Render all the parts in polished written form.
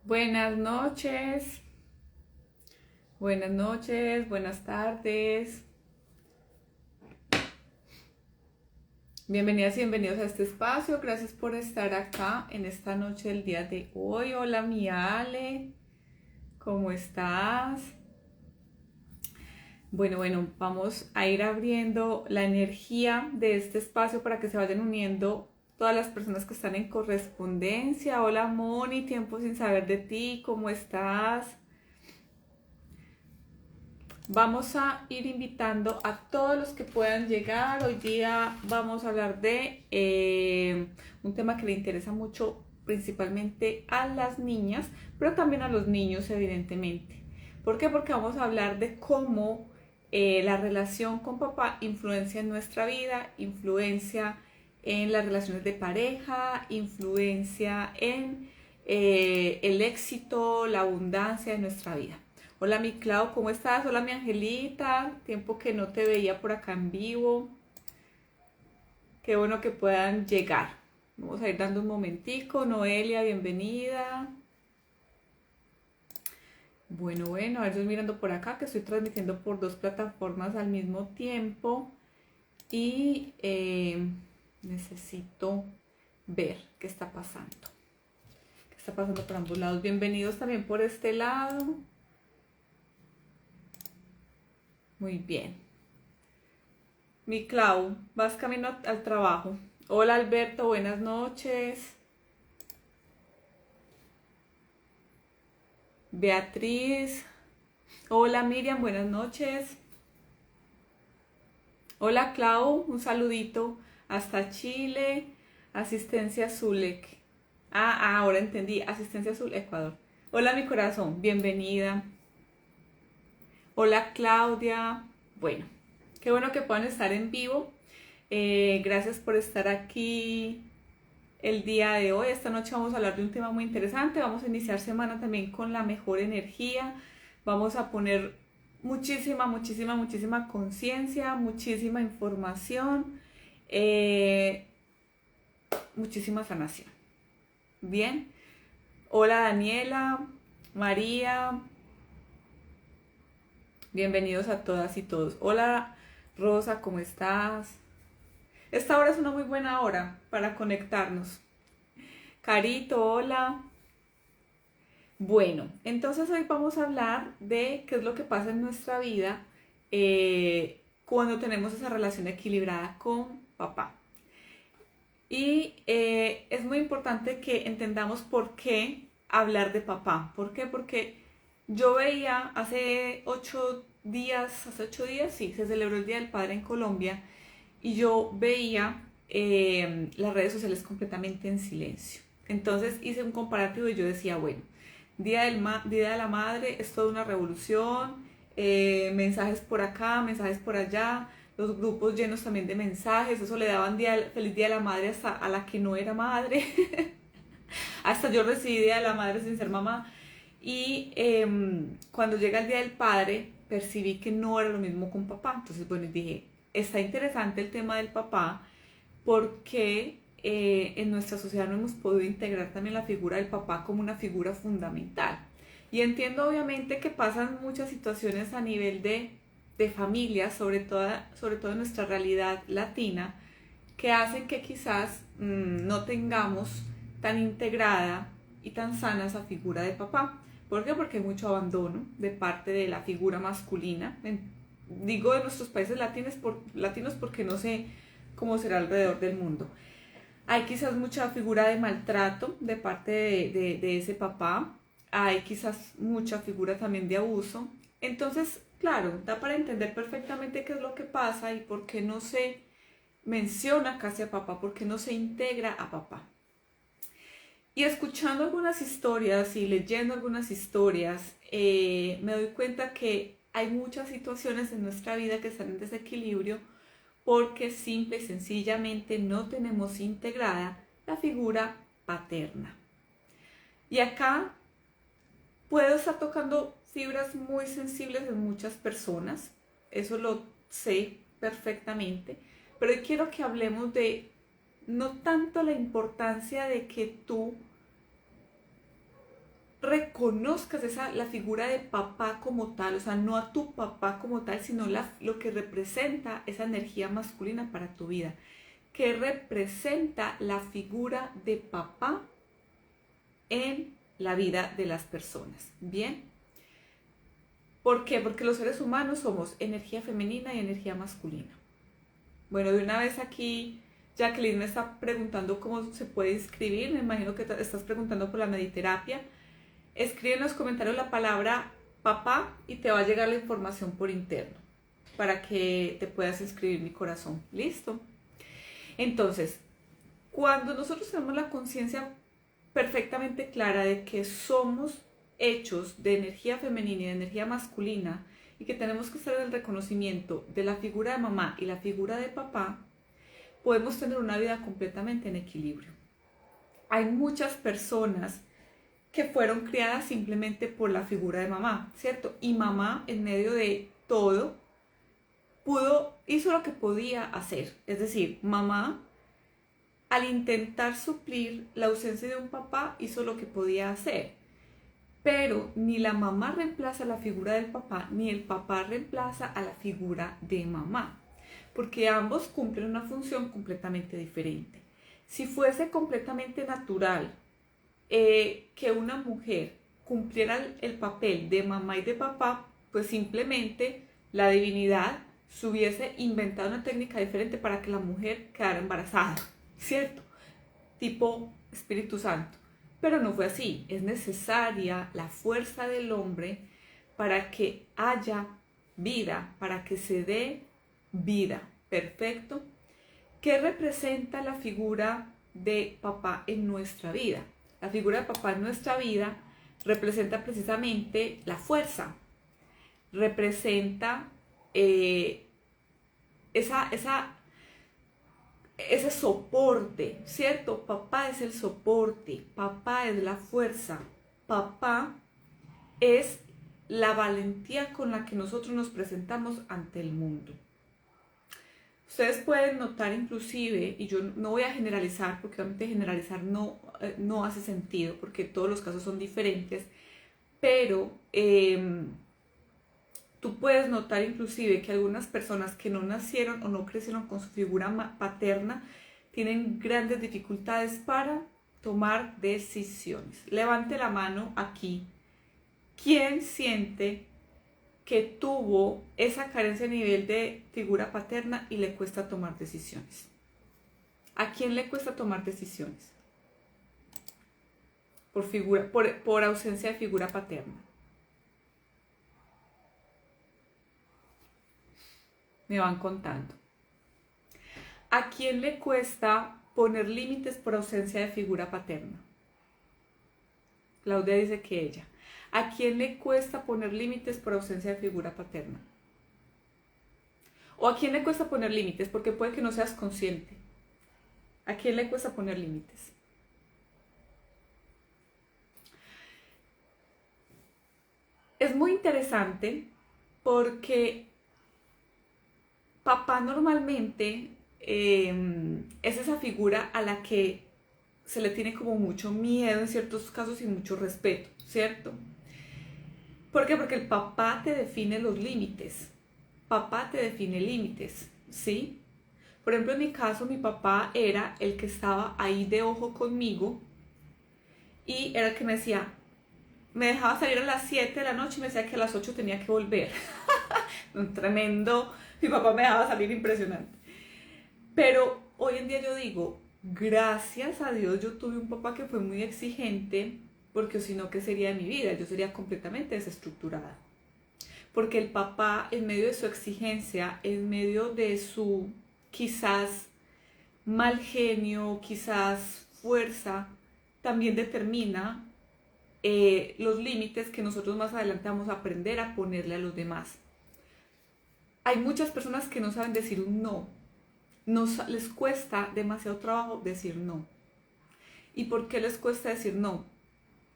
Buenas noches, buenas tardes. Bienvenidas y bienvenidos a este espacio. Gracias por estar acá en esta noche del día de hoy. Hola, mi Ale, ¿cómo estás? Bueno, vamos a ir abriendo la energía de este espacio para que se vayan uniendo todas las personas que están en correspondencia. Hola, Moni, tiempo sin saber de ti, ¿cómo estás? Vamos a ir invitando a todos los que puedan llegar. Hoy día vamos a hablar de un tema que le interesa mucho principalmente a las niñas, pero también a los niños, evidentemente. ¿Por qué? Porque vamos a hablar de cómo la relación con papá influencia en nuestra vida, influencia en las relaciones de pareja, influencia en el éxito, la abundancia de nuestra vida. Hola mi Clau, ¿cómo estás? Hola mi Angelita, tiempo que no te veía por acá en vivo. Qué bueno que puedan llegar. Vamos a ir dando un momentico. Noelia, bienvenida. Bueno, a ver, estoy mirando por acá que estoy transmitiendo por dos plataformas al mismo tiempo y necesito ver qué está pasando. ¿Qué está pasando por ambos lados? Bienvenidos también por este lado. Muy bien. Mi Clau, vas camino al trabajo. Hola Alberto, buenas noches. Beatriz. Hola Miriam, buenas noches. Hola Clau, un saludito hasta Chile. Asistencia Zulec. Ahora entendí. Asistencia Azul, Ecuador. Hola mi corazón, bienvenida. Hola Claudia. Bueno, qué bueno que puedan estar en vivo. Gracias por estar aquí el día de hoy. Esta noche vamos a hablar de un tema muy interesante. Vamos a iniciar semana también con la mejor energía. Vamos a poner muchísima conciencia, muchísima información, eh, muchísima sanación. Bien. Hola Daniela, María. Bienvenidos a todas y todos. Hola Rosa, ¿cómo estás? Esta hora es una muy buena hora para conectarnos. Carito, hola. Bueno, entonces hoy vamos a hablar de qué es lo que pasa en nuestra vida cuando tenemos esa relación equilibrada con papá. Y es muy importante que entendamos por qué hablar de papá. ¿Por qué? Porque yo veía hace 8 días, sí, se celebró el Día del Padre en Colombia y yo veía las redes sociales completamente en silencio. Entonces hice un comparativo y yo decía, bueno, Día de la Madre es toda una revolución, mensajes por acá, mensajes por allá, los grupos llenos también de mensajes, eso le daban feliz Día de la Madre hasta a la que no era madre, hasta yo recibí Día de la Madre sin ser mamá. Y cuando llega el Día del Padre, percibí que no era lo mismo con papá. Entonces, bueno, dije, está interesante el tema del papá porque en nuestra sociedad no hemos podido integrar también la figura del papá como una figura fundamental. Y entiendo obviamente que pasan muchas situaciones a nivel de familia, sobre todo en nuestra realidad latina, que hacen que quizás no tengamos tan integrada y tan sana esa figura de papá. ¿Por qué? Porque hay mucho abandono de parte de la figura masculina. Digo de nuestros países latinos porque no sé cómo será alrededor del mundo. Hay quizás mucha figura de maltrato de parte de ese papá. Hay quizás mucha figura también de abuso. Entonces, claro, da para entender perfectamente qué es lo que pasa y por qué no se menciona casi a papá, por qué no se integra a papá. Y escuchando algunas historias y leyendo algunas historias, me doy cuenta que hay muchas situaciones en nuestra vida que están en desequilibrio porque simple y sencillamente no tenemos integrada la figura paterna. Y acá puedo estar tocando fibras muy sensibles en muchas personas, eso lo sé perfectamente, pero hoy quiero que hablemos de no tanto la importancia de que tú reconozcas la figura de papá como tal, o sea, no a tu papá como tal, sino lo que representa esa energía masculina para tu vida. ¿Qué representa la figura de papá en la vida de las personas? ¿Bien? ¿Por qué? Porque los seres humanos somos energía femenina y energía masculina. Bueno, de una vez aquí, Jacqueline me está preguntando cómo se puede inscribir. Me imagino que estás preguntando por la mediterapia. Escribe en los comentarios la palabra papá y te va a llegar la información por interno para que te puedas inscribir, mi corazón. ¿Listo? Entonces, cuando nosotros tenemos la conciencia perfectamente clara de que somos hechos de energía femenina y de energía masculina y que tenemos que estar en el reconocimiento de la figura de mamá y la figura de papá, podemos tener una vida completamente en equilibrio. Hay muchas personas que fueron criadas simplemente por la figura de mamá, ¿cierto? Y mamá, en medio de todo, hizo lo que podía hacer. Es decir, mamá, al intentar suplir la ausencia de un papá, hizo lo que podía hacer. Pero ni la mamá reemplaza la figura del papá, ni el papá reemplaza a la figura de mamá, porque ambos cumplen una función completamente diferente. Si fuese completamente natural que una mujer cumpliera el papel de mamá y de papá, pues simplemente la divinidad se hubiese inventado una técnica diferente para que la mujer quedara embarazada, ¿cierto? Tipo Espíritu Santo. Pero no fue así. Es necesaria la fuerza del hombre para que haya vida, para que se dé vida. ¿Perfecto? ¿Qué representa la figura de papá en nuestra vida? La figura de papá en nuestra vida representa precisamente la fuerza. Representa ese soporte, ¿cierto? Papá es el soporte, papá es la fuerza, papá es la valentía con la que nosotros nos presentamos ante el mundo. Ustedes pueden notar inclusive, y yo no voy a generalizar, porque obviamente generalizar no hace sentido, porque todos los casos son diferentes, pero tú puedes notar inclusive que algunas personas que no nacieron o no crecieron con su figura paterna tienen grandes dificultades para tomar decisiones. Levante la mano aquí. ¿Quién siente que tuvo esa carencia a nivel de figura paterna y le cuesta tomar decisiones? ¿A quién le cuesta tomar decisiones? Por ausencia de figura paterna. Me van contando. ¿A quién le cuesta poner límites por ausencia de figura paterna? Claudia dice que ella. ¿A quién le cuesta poner límites por ausencia de figura paterna? ¿O a quién le cuesta poner límites? Porque puede que no seas consciente. ¿A quién le cuesta poner límites? Es muy interesante porque papá normalmente es esa figura a la que se le tiene como mucho miedo en ciertos casos y mucho respeto, ¿cierto? ¿Por qué? Porque el papá te define los límites. Papá te define límites, ¿sí? Por ejemplo, en mi caso, mi papá era el que estaba ahí de ojo conmigo y era el que me decía, me dejaba salir a las 7 de la noche y me decía que a las 8 tenía que volver. Un tremendo, mi papá me dejaba salir impresionante. Pero hoy en día yo digo, gracias a Dios yo tuve un papá que fue muy exigente, porque si no, ¿qué sería de mi vida? Yo sería completamente desestructurada. Porque el papá, en medio de su exigencia, en medio de su quizás mal genio, quizás fuerza, también determina los límites que nosotros más adelante vamos a aprender a ponerle a los demás. Hay muchas personas que no saben decir un no. Les cuesta demasiado trabajo decir no. ¿Y por qué les cuesta decir no?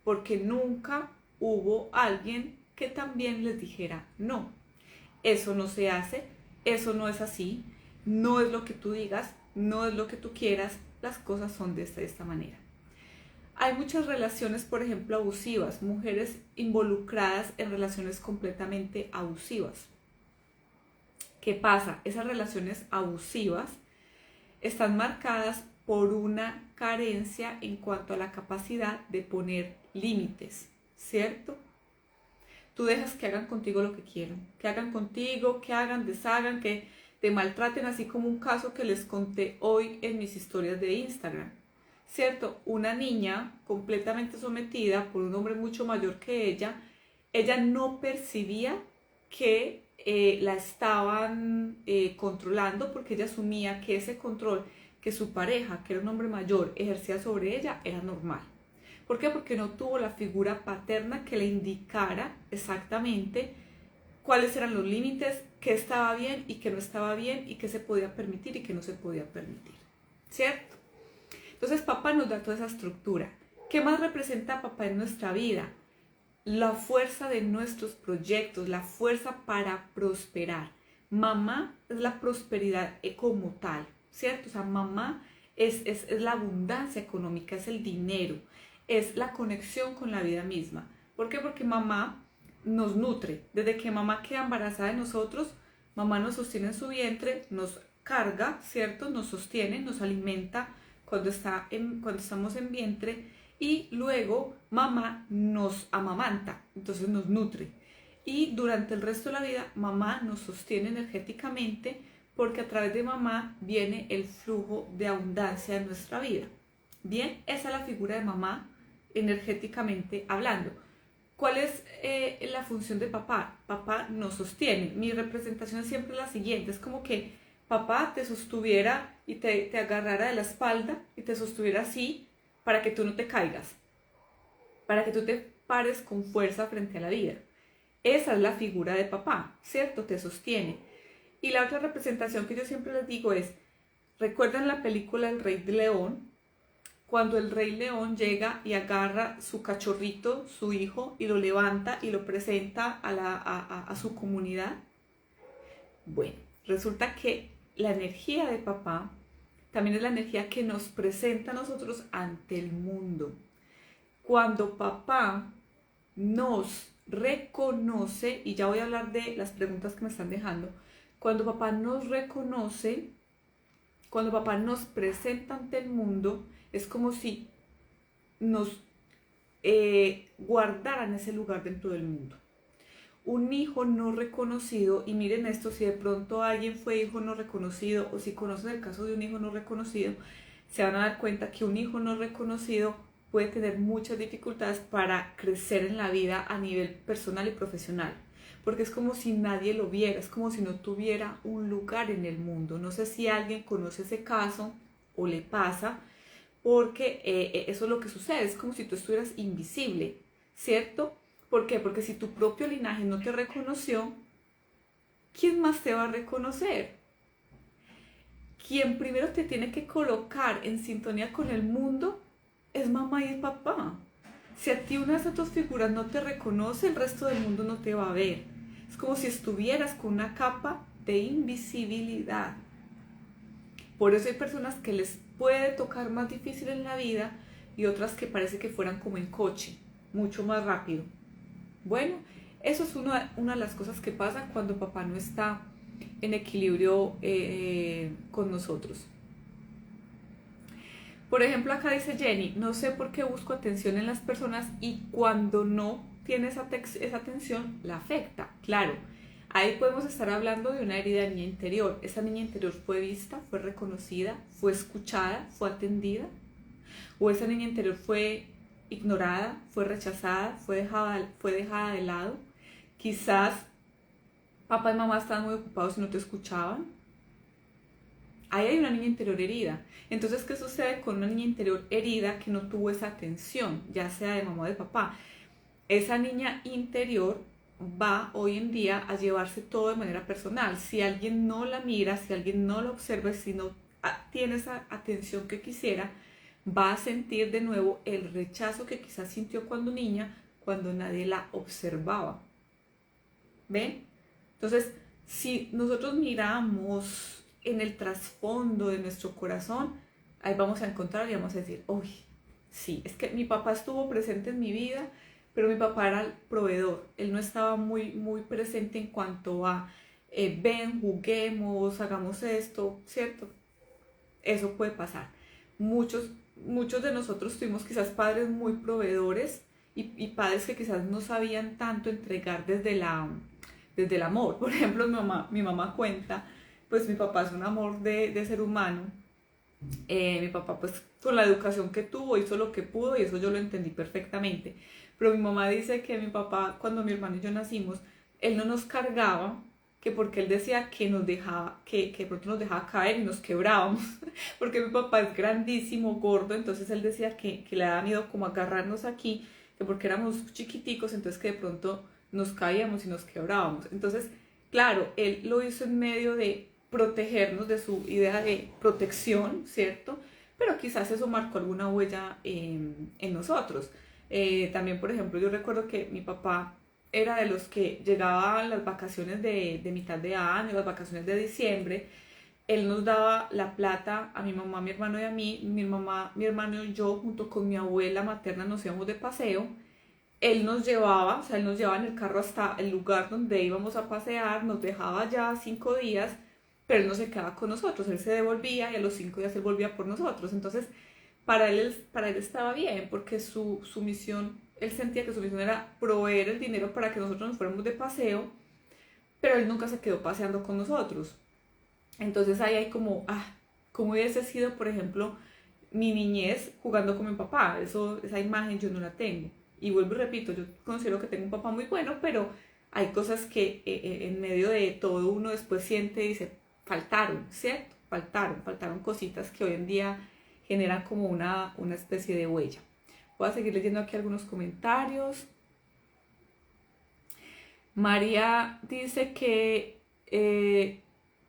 Porque nunca hubo alguien que también les dijera no. Eso no se hace, eso no es así, no es lo que tú digas, no es lo que tú quieras, las cosas son de esta manera. Hay muchas relaciones, por ejemplo, abusivas, mujeres involucradas en relaciones completamente abusivas. ¿Qué pasa? Esas relaciones abusivas están marcadas por una carencia en cuanto a la capacidad de poner límites, ¿cierto? Tú dejas que hagan contigo lo que quieran, que hagan contigo, que hagan, deshagan, que te maltraten, así como un caso que les conté hoy en mis historias de Instagram, ¿cierto? Una niña completamente sometida por un hombre mucho mayor que ella no percibía que la estaban controlando, porque ella asumía que ese control que su pareja, que era un hombre mayor, ejercía sobre ella era normal. ¿Por qué? Porque no tuvo la figura paterna que le indicara exactamente cuáles eran los límites, qué estaba bien y qué no estaba bien, y qué se podía permitir y qué no se podía permitir, ¿cierto? Entonces papá nos da toda esa estructura. ¿Qué más representa papá en nuestra vida? La fuerza de nuestros proyectos, la fuerza para prosperar. Mamá es la prosperidad como tal, ¿cierto? O sea, mamá es la abundancia económica, es el dinero, es la conexión con la vida misma. ¿Por qué? Porque mamá nos nutre. Desde que mamá queda embarazada de nosotros, mamá nos sostiene en su vientre, nos carga, ¿cierto? Nos sostiene, nos alimenta cuando estamos en vientre, y luego mamá nos amamanta, entonces nos nutre. Y durante el resto de la vida, mamá nos sostiene energéticamente, porque a través de mamá viene el flujo de abundancia de nuestra vida. Bien, esa es la figura de mamá energéticamente hablando. ¿Cuál es la función de papá? Papá nos sostiene. Mi representación siempre es la siguiente, es como que papá te sostuviera y te agarrara de la espalda y te sostuviera así para que tú no te caigas, para que tú te pares con fuerza frente a la vida. Esa es la figura de papá, ¿cierto? Te sostiene. Y la otra representación que yo siempre les digo es, ¿recuerdan la película El Rey León? Cuando el Rey León llega y agarra su cachorrito, su hijo, y lo levanta y lo presenta a su comunidad. Bueno, resulta que la energía de papá también es la energía que nos presenta a nosotros ante el mundo. Cuando papá nos reconoce, y ya voy a hablar de las preguntas que me están dejando, cuando papá nos reconoce, cuando papá nos presenta ante el mundo, es como si nos guardaran ese lugar dentro del mundo. Un hijo no reconocido, y miren esto, si de pronto alguien fue hijo no reconocido, o si conocen el caso de un hijo no reconocido, se van a dar cuenta que un hijo no reconocido puede tener muchas dificultades para crecer en la vida a nivel personal y profesional, porque es como si nadie lo viera, es como si no tuviera un lugar en el mundo. No sé si alguien conoce ese caso o le pasa, porque eso es lo que sucede, es como si tú estuvieras invisible, ¿cierto? ¿Por qué? Porque si tu propio linaje no te reconoció, ¿quién más te va a reconocer? Quien primero te tiene que colocar en sintonía con el mundo es mamá y es papá. Si a ti una de esas dos figuras no te reconoce, el resto del mundo no te va a ver. Es como si estuvieras con una capa de invisibilidad. Por eso hay personas que les puede tocar más difícil en la vida y otras que parece que fueran como en coche, mucho más rápido. Bueno, eso es una de las cosas que pasa cuando papá no está en equilibrio con nosotros. Por ejemplo, acá dice Jenny, no sé por qué busco atención en las personas y cuando no tiene esa atención, la afecta. Claro, ahí podemos estar hablando de una herida de niña interior. Esa niña interior fue vista, fue reconocida, fue escuchada, fue atendida. O esa niña interior fue ignorada, fue rechazada, fue dejada de lado. Quizás papá y mamá estaban muy ocupados y no te escuchaban. Ahí hay una niña interior herida. Entonces, ¿qué sucede con una niña interior herida que no tuvo esa atención, ya sea de mamá o de papá? Esa niña interior va hoy en día a llevarse todo de manera personal. Si alguien no la mira, si alguien no la observa, si no tiene esa atención que quisiera, va a sentir de nuevo el rechazo que quizás sintió cuando niña, cuando nadie la observaba. ¿Ven? Entonces, si nosotros miramos en el trasfondo de nuestro corazón, ahí vamos a encontrar y vamos a decir, uy, Sí, es que mi papá estuvo presente en mi vida, pero mi papá era el proveedor. Él no estaba muy presente en cuanto a, ven, juguemos, hagamos esto, ¿cierto? Eso puede pasar. Muchos de nosotros tuvimos quizás padres muy proveedores y padres que quizás no sabían tanto entregar desde el amor. Por ejemplo, mi mamá cuenta, pues mi papá es un amor de ser humano. Mi papá pues con la educación que tuvo hizo lo que pudo y eso yo lo entendí perfectamente. Pero mi mamá dice que mi papá, cuando mi hermano y yo nacimos, él no nos cargaba, que porque él decía que nos dejaba, que de pronto nos dejaba caer y nos quebrábamos, porque mi papá es grandísimo, gordo, entonces él decía que le daba miedo como agarrarnos aquí, que porque éramos chiquiticos, entonces que de pronto nos caíamos y nos quebrábamos. Entonces, claro, él lo hizo en medio de protegernos, de su idea de protección, ¿cierto? Pero quizás eso marcó alguna huella en nosotros. También, por ejemplo, yo recuerdo que mi papá era de los que llegaba a las vacaciones de mitad de año, las vacaciones de diciembre, él nos daba la plata a mi mamá, mi hermano y a mí, mi mamá, mi hermano y yo, junto con mi abuela materna, nos íbamos de paseo. Él nos llevaba, o sea, él nos llevaba en el carro hasta el lugar donde íbamos a pasear, nos dejaba ya 5 días, pero él no se quedaba con nosotros, él se devolvía y a los 5 días él volvía por nosotros. Entonces, para él estaba bien, porque su misión, él sentía que su misión era proveer el dinero para que nosotros nos fuéramos de paseo, pero él nunca se quedó paseando con nosotros. Entonces ahí hay como, como hubiese sido, por ejemplo, mi niñez jugando con mi papá. Esa imagen yo no la tengo. Y vuelvo y repito, yo considero que tengo un papá muy bueno, pero hay cosas que en medio de todo uno después siente y dice, faltaron, ¿cierto? Faltaron cositas que hoy en día generan como una especie de huella. Voy a seguir leyendo aquí algunos comentarios. María dice que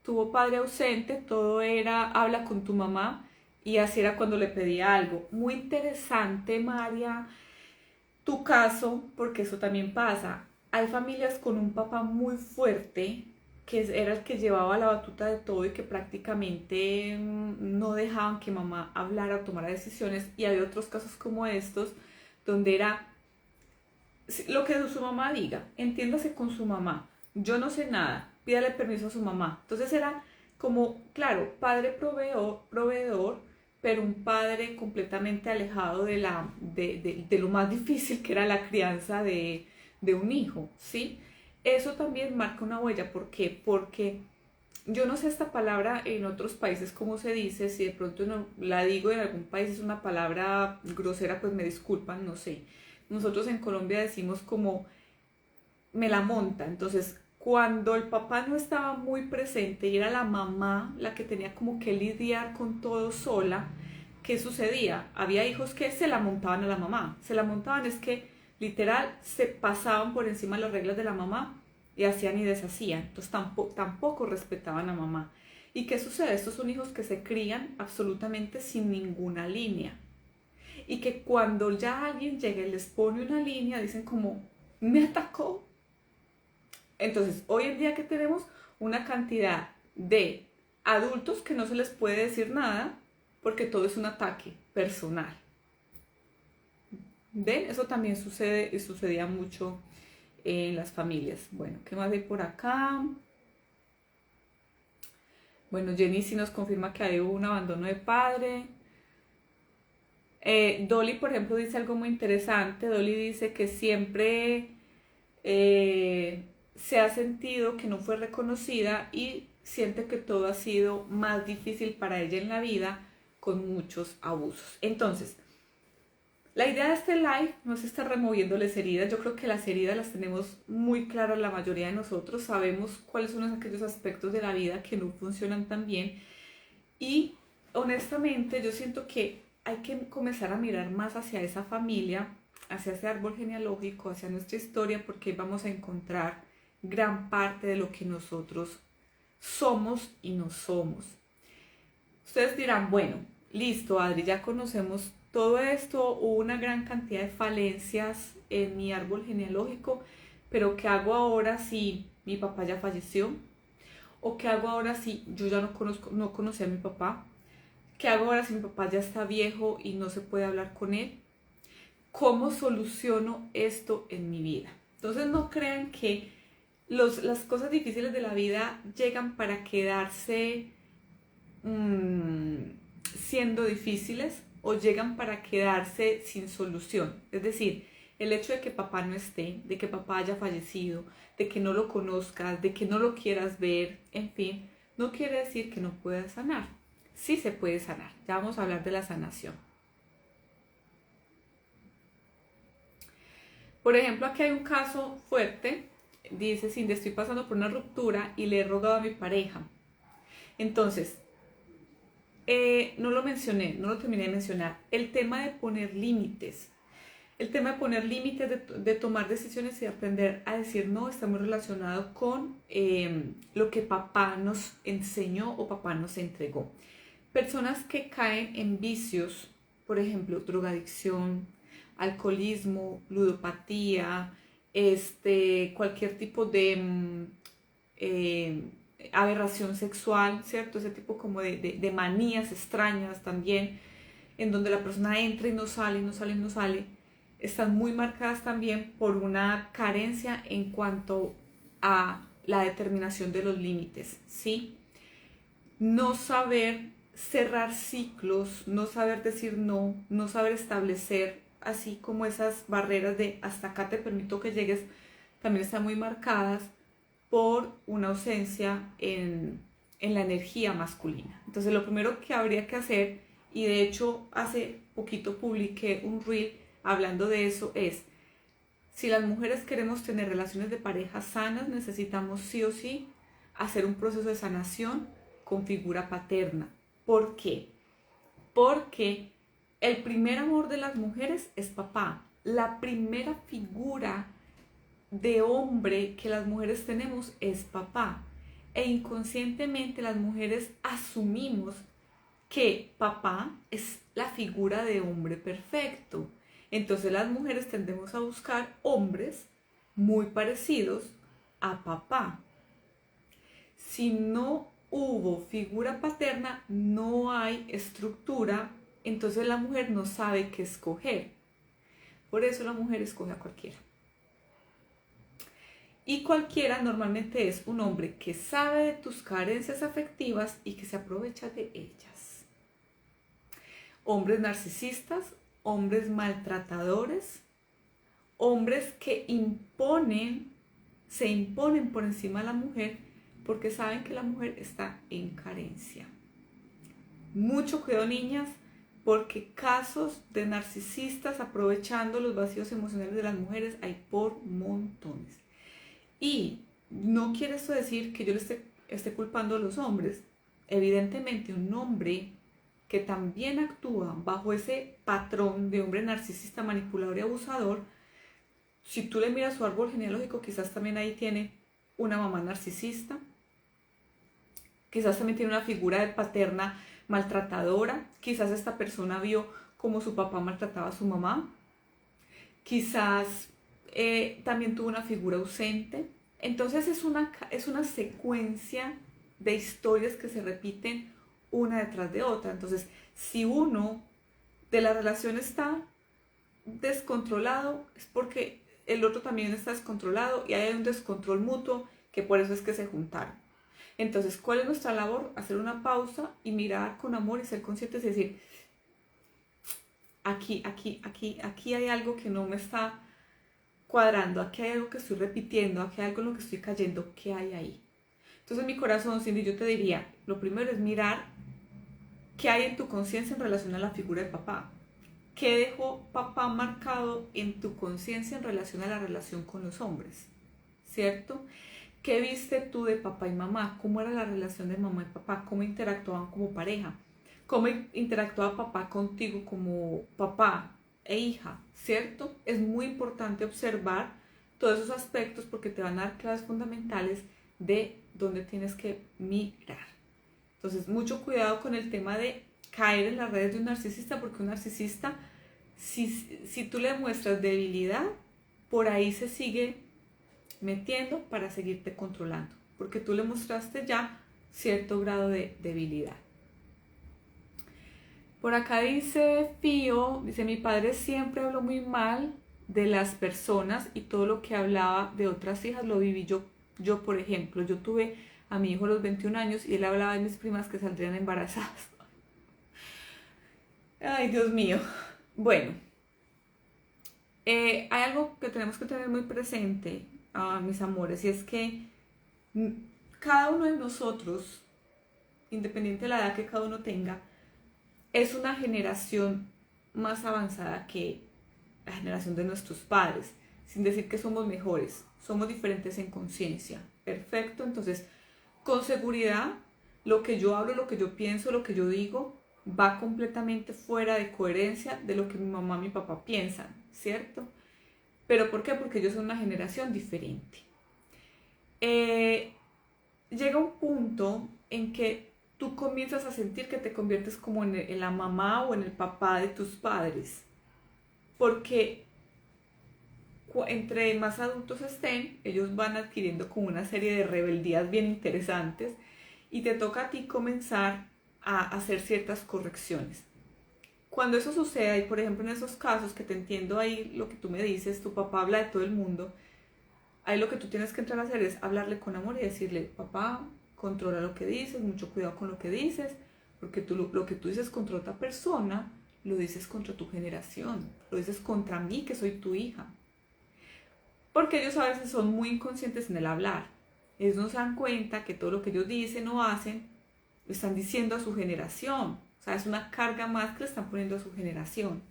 tuvo padre ausente, todo era habla con tu mamá y así era cuando le pedía algo. Muy interesante, María, tu caso, porque eso también pasa. Hay familias con un papá muy fuerte que era el que llevaba la batuta de todo y que prácticamente no dejaban que mamá hablara o tomara decisiones, y hay otros casos como estos donde era lo que su mamá diga, entiéndase con su mamá, yo no sé nada, pídale permiso a su mamá. Entonces era como, claro, padre proveedor, pero un padre completamente alejado de lo más difícil que era la crianza de un hijo, ¿sí? Eso también marca una huella. ¿Por qué? Porque yo no sé esta palabra en otros países cómo se dice, si de pronto no la digo en algún país es una palabra grosera, pues me disculpan, no sé. Nosotros en Colombia decimos como me la monta. Entonces, cuando el papá no estaba muy presente y era la mamá la que tenía como que lidiar con todo sola, ¿qué sucedía? Había hijos que se la montaban a la mamá. Se la montaban es que literal se pasaban por encima de las reglas de la mamá y hacían y deshacían. Entonces tampoco respetaban a mamá. ¿Y qué sucede? Estos son hijos que se crían absolutamente sin ninguna línea. Y que cuando ya alguien llega y les pone una línea, dicen como, me atacó. Entonces, hoy en día que tenemos una cantidad de adultos que no se les puede decir nada porque todo es un ataque personal. ¿Ven? Eso también sucede y sucedía mucho en las familias. Bueno, ¿qué más hay por acá? Bueno, Jenny sí nos confirma que hay un abandono de padre. Dolly, por ejemplo, dice algo muy interesante. Dolly dice que siempre se ha sentido que no fue reconocida y siente que todo ha sido más difícil para ella en la vida con muchos abusos. Entonces, la idea de este live no es estar removiéndoles heridas. Yo creo que las heridas las tenemos muy claras la mayoría de nosotros. Sabemos cuáles son aquellos aspectos de la vida que no funcionan tan bien. Y honestamente yo siento que hay que comenzar a mirar más hacia esa familia, hacia ese árbol genealógico, hacia nuestra historia, porque vamos a encontrar gran parte de lo que nosotros somos y no somos. Ustedes dirán, bueno, listo, Adri, ya conocemos todo esto, hubo una gran cantidad de falencias en mi árbol genealógico, pero ¿qué hago ahora si mi papá ya falleció? ¿O qué hago ahora si yo ya no conocí a mi papá? ¿Qué hago ahora si mi papá ya está viejo y no se puede hablar con él? ¿Cómo soluciono esto en mi vida? Entonces no crean que las cosas difíciles de la vida llegan para quedarse siendo difíciles o llegan para quedarse sin solución. Es decir, el hecho de que papá no esté, de que papá haya fallecido, de que no lo conozcas, de que no lo quieras ver, en fin, no quiere decir que no puedas sanar. Sí se puede sanar. Ya vamos a hablar de la sanación. Por ejemplo, aquí hay un caso fuerte. Dice, Cindy, estoy pasando por una ruptura y le he rogado a mi pareja. Entonces, no lo mencioné, no lo terminé de mencionar. El tema de poner límites. El tema de poner límites, de tomar decisiones y aprender a decir no, está muy relacionado con lo que papá nos enseñó o papá nos entregó. Personas que caen en vicios, por ejemplo, drogadicción, alcoholismo, ludopatía, cualquier tipo de aberración sexual, ¿cierto? Ese tipo como de manías extrañas también, en donde la persona entra y no sale, no sale, no sale, están muy marcadas también por una carencia en cuanto a la determinación de los límites, ¿sí? No saber cerrar ciclos, no saber decir no, no saber establecer así como esas barreras de hasta acá te permito que llegues, también están muy marcadas por una ausencia en la energía masculina. Entonces lo primero que habría que hacer, y de hecho hace poquito publiqué un reel hablando de eso, es si las mujeres queremos tener relaciones de pareja sanas, necesitamos sí o sí hacer un proceso de sanación con figura paterna. ¿Por qué? Porque el primer amor de las mujeres es papá. La primera figura de hombre que las mujeres tenemos es papá. E inconscientemente las mujeres asumimos que papá es la figura de hombre perfecto. Entonces las mujeres tendemos a buscar hombres muy parecidos a papá. Si no hubo figura paterna, no hay estructura, entonces la mujer no sabe qué escoger. Por eso la mujer escoge a cualquiera. Y cualquiera normalmente es un hombre que sabe de tus carencias afectivas y que se aprovecha de ellas. Hombres narcisistas, hombres maltratadores, hombres que se imponen por encima de la mujer porque saben que la mujer está en carencia. Mucho cuidado, niñas, porque casos de narcisistas aprovechando los vacíos emocionales de las mujeres hay por montones. Y no quiere esto decir que yo le esté culpando a los hombres. Evidentemente, un hombre que también actúa bajo ese patrón de hombre narcisista, manipulador y abusador, si tú le miras su árbol genealógico, quizás también ahí tiene una mamá narcisista, quizás también tiene una figura de paterna maltratadora, quizás esta persona vio cómo su papá maltrataba a su mamá, quizás también tuvo una figura ausente. Entonces es una secuencia de historias que se repiten una detrás de otra. Entonces, si uno de la relación está descontrolado, es porque el otro también está descontrolado y hay un descontrol mutuo que por eso es que se juntaron. Entonces, ¿cuál es nuestra labor? Hacer una pausa y mirar con amor y ser conscientes y decir, aquí hay algo que no me está cuadrando, aquí hay algo que estoy repitiendo, aquí hay algo en lo que estoy cayendo, ¿qué hay ahí? Entonces mi corazón, Cindy, yo te diría, lo primero es mirar qué hay en tu conciencia en relación a la figura de papá. ¿Qué dejó papá marcado en tu conciencia en relación a la relación con los hombres? ¿Cierto? ¿Qué viste tú de papá y mamá? ¿Cómo era la relación de mamá y papá? ¿Cómo interactuaban como pareja? ¿Cómo interactuaba papá contigo como papá e hija? ¿Cierto? Es muy importante observar todos esos aspectos porque te van a dar claves fundamentales de dónde tienes que mirar. Entonces, mucho cuidado con el tema de caer en las redes de un narcisista, porque un narcisista, si tú le muestras debilidad, por ahí se sigue metiendo para seguirte controlando, porque tú le mostraste ya cierto grado de debilidad. Por acá dice Fío, dice, mi padre siempre habló muy mal de las personas y todo lo que hablaba de otras hijas lo viví yo por ejemplo, yo tuve a mi hijo a los 21 años y él hablaba de mis primas que saldrían embarazadas. Ay, Dios mío. Bueno, hay algo que tenemos que tener muy presente, mis amores, y es que mm, cada uno de nosotros, independiente de la edad que cada uno tenga, es una generación más avanzada que la generación de nuestros padres, sin decir que somos mejores, somos diferentes en conciencia. Perfecto, entonces, con seguridad, lo que yo hablo, lo que yo pienso, lo que yo digo, va completamente fuera de coherencia de lo que mi mamá y mi papá piensan, ¿cierto? ¿Pero por qué? Porque ellos son una generación diferente. Llega un punto en que tú comienzas a sentir que te conviertes como en la mamá o en el papá de tus padres. Porque entre más adultos estén, ellos van adquiriendo como una serie de rebeldías bien interesantes y te toca a ti comenzar a hacer ciertas correcciones. Cuando eso suceda, y por ejemplo en esos casos que te entiendo ahí lo que tú me dices, tu papá habla de todo el mundo, ahí lo que tú tienes que entrar a hacer es hablarle con amor y decirle, papá, controla lo que dices, mucho cuidado con lo que dices, porque tú, lo que tú dices contra otra persona, lo dices contra tu generación, lo dices contra mí que soy tu hija. Porque ellos a veces son muy inconscientes en el hablar. Ellos no se dan cuenta que todo lo que ellos dicen o hacen lo están diciendo a su generación. O sea, es una carga más que le están poniendo a su generación.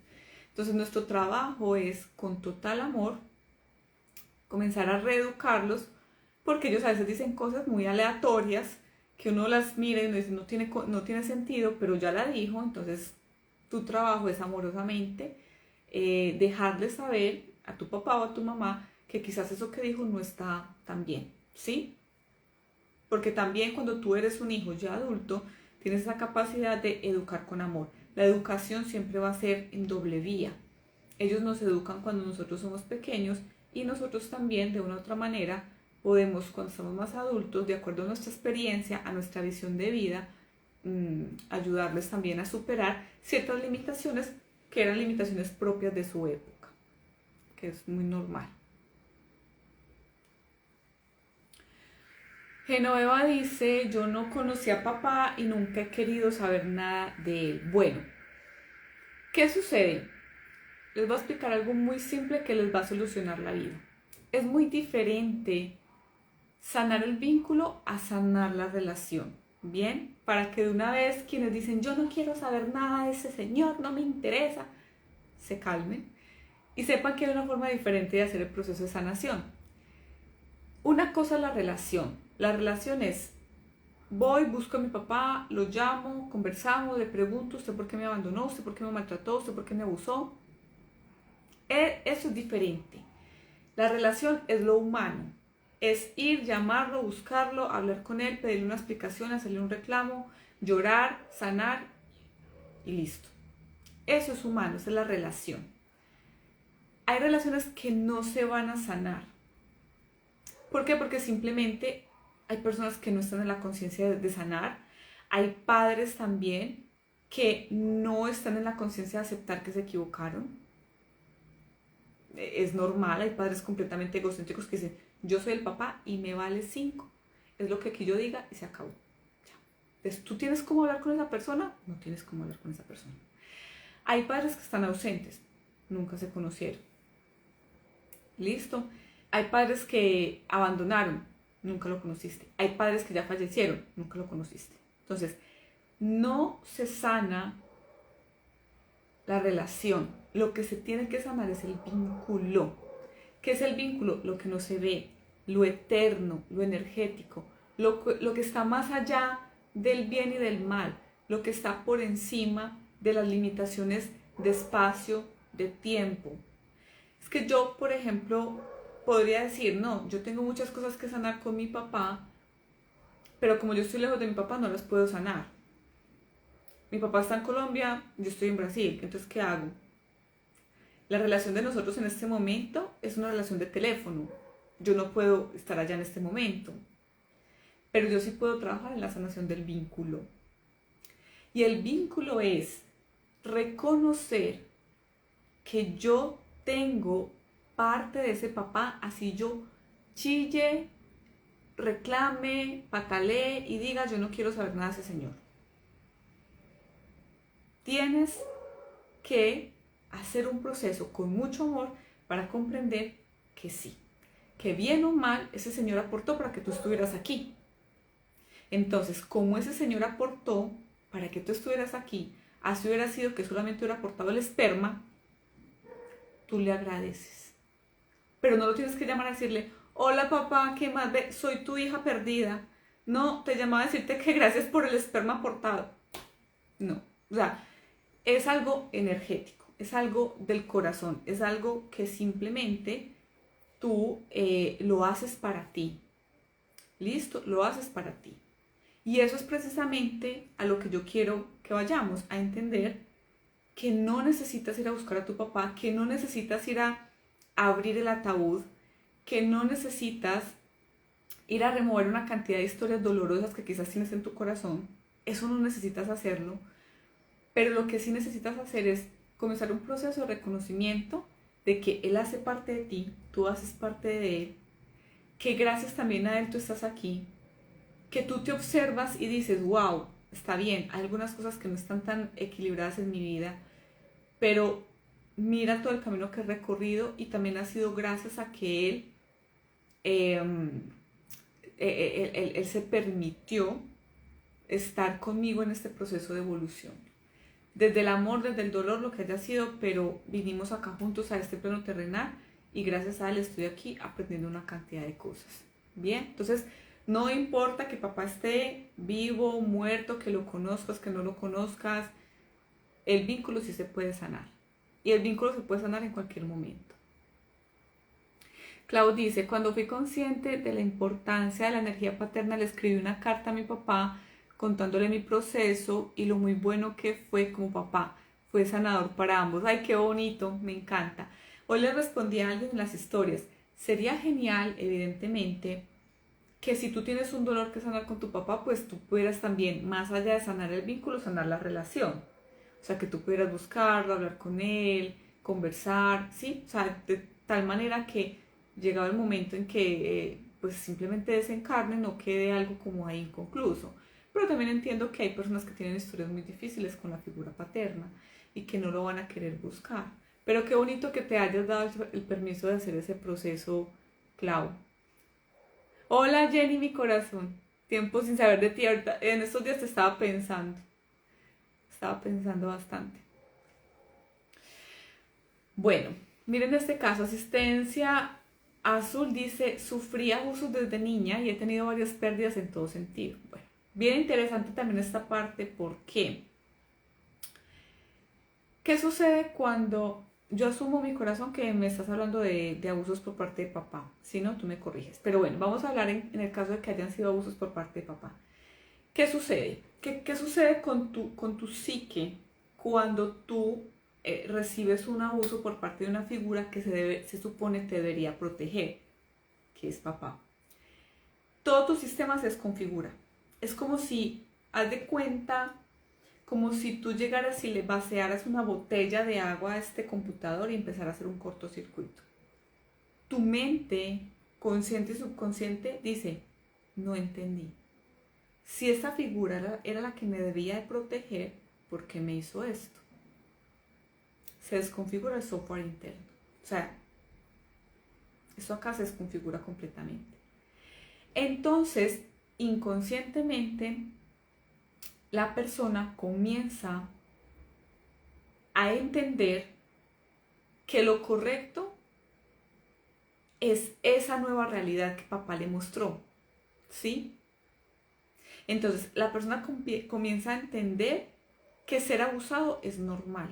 Entonces nuestro trabajo es, con total amor, comenzar a reeducarlos, porque ellos a veces dicen cosas muy aleatorias, que uno las mira y uno dice, no tiene sentido, pero ya la dijo. Entonces tu trabajo es amorosamente dejarles saber a tu papá o a tu mamá que quizás eso que dijo no está tan bien, ¿sí? Porque también cuando tú eres un hijo ya adulto, tienes esa capacidad de educar con amor. La educación siempre va a ser en doble vía. Ellos nos educan cuando nosotros somos pequeños y nosotros también, de una u otra manera, podemos, cuando somos más adultos, de acuerdo a nuestra experiencia, a nuestra visión de vida, ayudarles también a superar ciertas limitaciones que eran limitaciones propias de su época, que es muy normal. Genoveva dice, yo no conocí a papá y nunca he querido saber nada de él. Bueno, ¿qué sucede? Les voy a explicar algo muy simple que les va a solucionar la vida. Es muy diferente sanar el vínculo a sanar la relación. Bien, para que de una vez quienes dicen yo no quiero saber nada de ese señor, no me interesa, se calmen y sepan que hay una forma diferente de hacer el proceso de sanación. Una cosa es la relación. La relación es, voy, busco a mi papá, lo llamo, conversamos, le pregunto, ¿usted por qué me abandonó? ¿Usted por qué me maltrató? ¿Usted por qué me abusó? Eso es diferente. La relación es lo humano. Es ir, llamarlo, buscarlo, hablar con él, pedirle una explicación, hacerle un reclamo, llorar, sanar y listo. Eso es humano, esa es la relación. Hay relaciones que no se van a sanar. ¿Por qué? Porque simplemente hay personas que no están en la conciencia de sanar. Hay padres también que no están en la conciencia de aceptar que se equivocaron. Es normal, hay padres completamente egocéntricos que dicen, yo soy el papá y me vale 5. Es lo que aquí yo diga y se acabó. Ya. Entonces, ¿tú tienes cómo hablar con esa persona? No tienes cómo hablar con esa persona. Hay padres que están ausentes, nunca se conocieron. ¿Listo? Hay padres que abandonaron, nunca lo conociste. Hay padres que ya fallecieron, nunca lo conociste. Entonces, no se sana la relación. Lo que se tiene que sanar es el vínculo. ¿Qué es el vínculo? Lo que no se ve, lo eterno, lo energético, lo que está más allá del bien y del mal, lo que está por encima de las limitaciones de espacio, de tiempo. Es que yo, por ejemplo, podría decir, no, yo tengo muchas cosas que sanar con mi papá, pero como yo estoy lejos de mi papá, no las puedo sanar. Mi papá está en Colombia, yo estoy en Brasil, entonces ¿qué hago? La relación de nosotros en este momento es una relación de teléfono. Yo no puedo estar allá en este momento, pero yo sí puedo trabajar en la sanación del vínculo. Y el vínculo es reconocer que yo tengo parte de ese papá, así yo chille, reclame, patalee y diga yo no quiero saber nada de ese señor. Tienes que hacer un proceso con mucho amor para comprender que sí, que bien o mal ese señor aportó para que tú estuvieras aquí. Entonces, como ese señor aportó para que tú estuvieras aquí, así hubiera sido que solamente hubiera aportado el esperma, tú le agradeces. Pero no lo tienes que llamar a decirle, hola papá, ¿qué más? Soy tu hija perdida. No, te llamaba a decirte que gracias por el esperma aportado. No, o sea, es algo energético, es algo del corazón, es algo que simplemente tú lo haces para ti. ¿Listo? Lo haces para ti. Y eso es precisamente a lo que yo quiero que vayamos, a entender que no necesitas ir a buscar a tu papá, que no necesitas ir a abrir el ataúd, que no necesitas ir a remover una cantidad de historias dolorosas que quizás tienes en tu corazón. Eso no necesitas hacerlo. Pero lo que sí necesitas hacer es comenzar un proceso de reconocimiento de que él hace parte de ti, tú haces parte de él, que gracias también a él tú estás aquí, que tú te observas y dices, wow, está bien, hay algunas cosas que no están tan equilibradas en mi vida, pero mira todo el camino que he recorrido y también ha sido gracias a que él se permitió estar conmigo en este proceso de evolución. Desde el amor, desde el dolor, lo que haya sido, pero vinimos acá juntos a este plano terrenal y gracias a él estoy aquí aprendiendo una cantidad de cosas. Bien, entonces no importa que papá esté vivo, muerto, que lo conozcas, que no lo conozcas, el vínculo sí se puede sanar. Y el vínculo se puede sanar en cualquier momento. Clau dice, cuando fui consciente de la importancia de la energía paterna, le escribí una carta a mi papá contándole mi proceso y lo muy bueno que fue como papá. Fue sanador para ambos. Ay, qué bonito, me encanta. Hoy le respondí a alguien en las historias. Sería genial, evidentemente, que si tú tienes un dolor que sanar con tu papá, pues tú pudieras también, más allá de sanar el vínculo, sanar la relación. O sea, que tú pudieras buscarlo, hablar con él, conversar, ¿sí? O sea, de tal manera que llegado el momento en que pues simplemente desencarne, no quede algo como ahí inconcluso. Pero también entiendo que hay personas que tienen historias muy difíciles con la figura paterna y que no lo van a querer buscar. Pero qué bonito que te hayas dado el permiso de hacer ese proceso, Clau. Hola Jenny, mi corazón. Tiempo sin saber de ti. Ahorita, en estos días te estaba pensando. Estaba pensando bastante. Bueno, miren este caso. Asistencia Azul dice, sufrí abusos desde niña y he tenido varias pérdidas en todo sentido. Bueno, bien interesante también esta parte. ¿Por qué? ¿Qué sucede cuando yo asumo mi corazón que me estás hablando de abusos por parte de papá? Si no, tú me corriges. Pero bueno, vamos a hablar en el caso de que hayan sido abusos por parte de papá. ¿Qué sucede? ¿Qué sucede con tu psique cuando tú recibes un abuso por parte de una figura que se supone te debería proteger, que es papá? Todo tu sistema se desconfigura. Es como si, haz de cuenta, como si tú llegaras y le vaciaras una botella de agua a este computador y empezara a hacer un cortocircuito. Tu mente, consciente y subconsciente, dice, no entendí. Si esta figura era la que me debía de proteger, ¿por qué me hizo esto? Se desconfigura el software interno. O sea, esto acá se desconfigura completamente. Entonces, inconscientemente, la persona comienza a entender que lo correcto es esa nueva realidad que papá le mostró, ¿sí? Entonces, la persona comienza a entender que ser abusado es normal,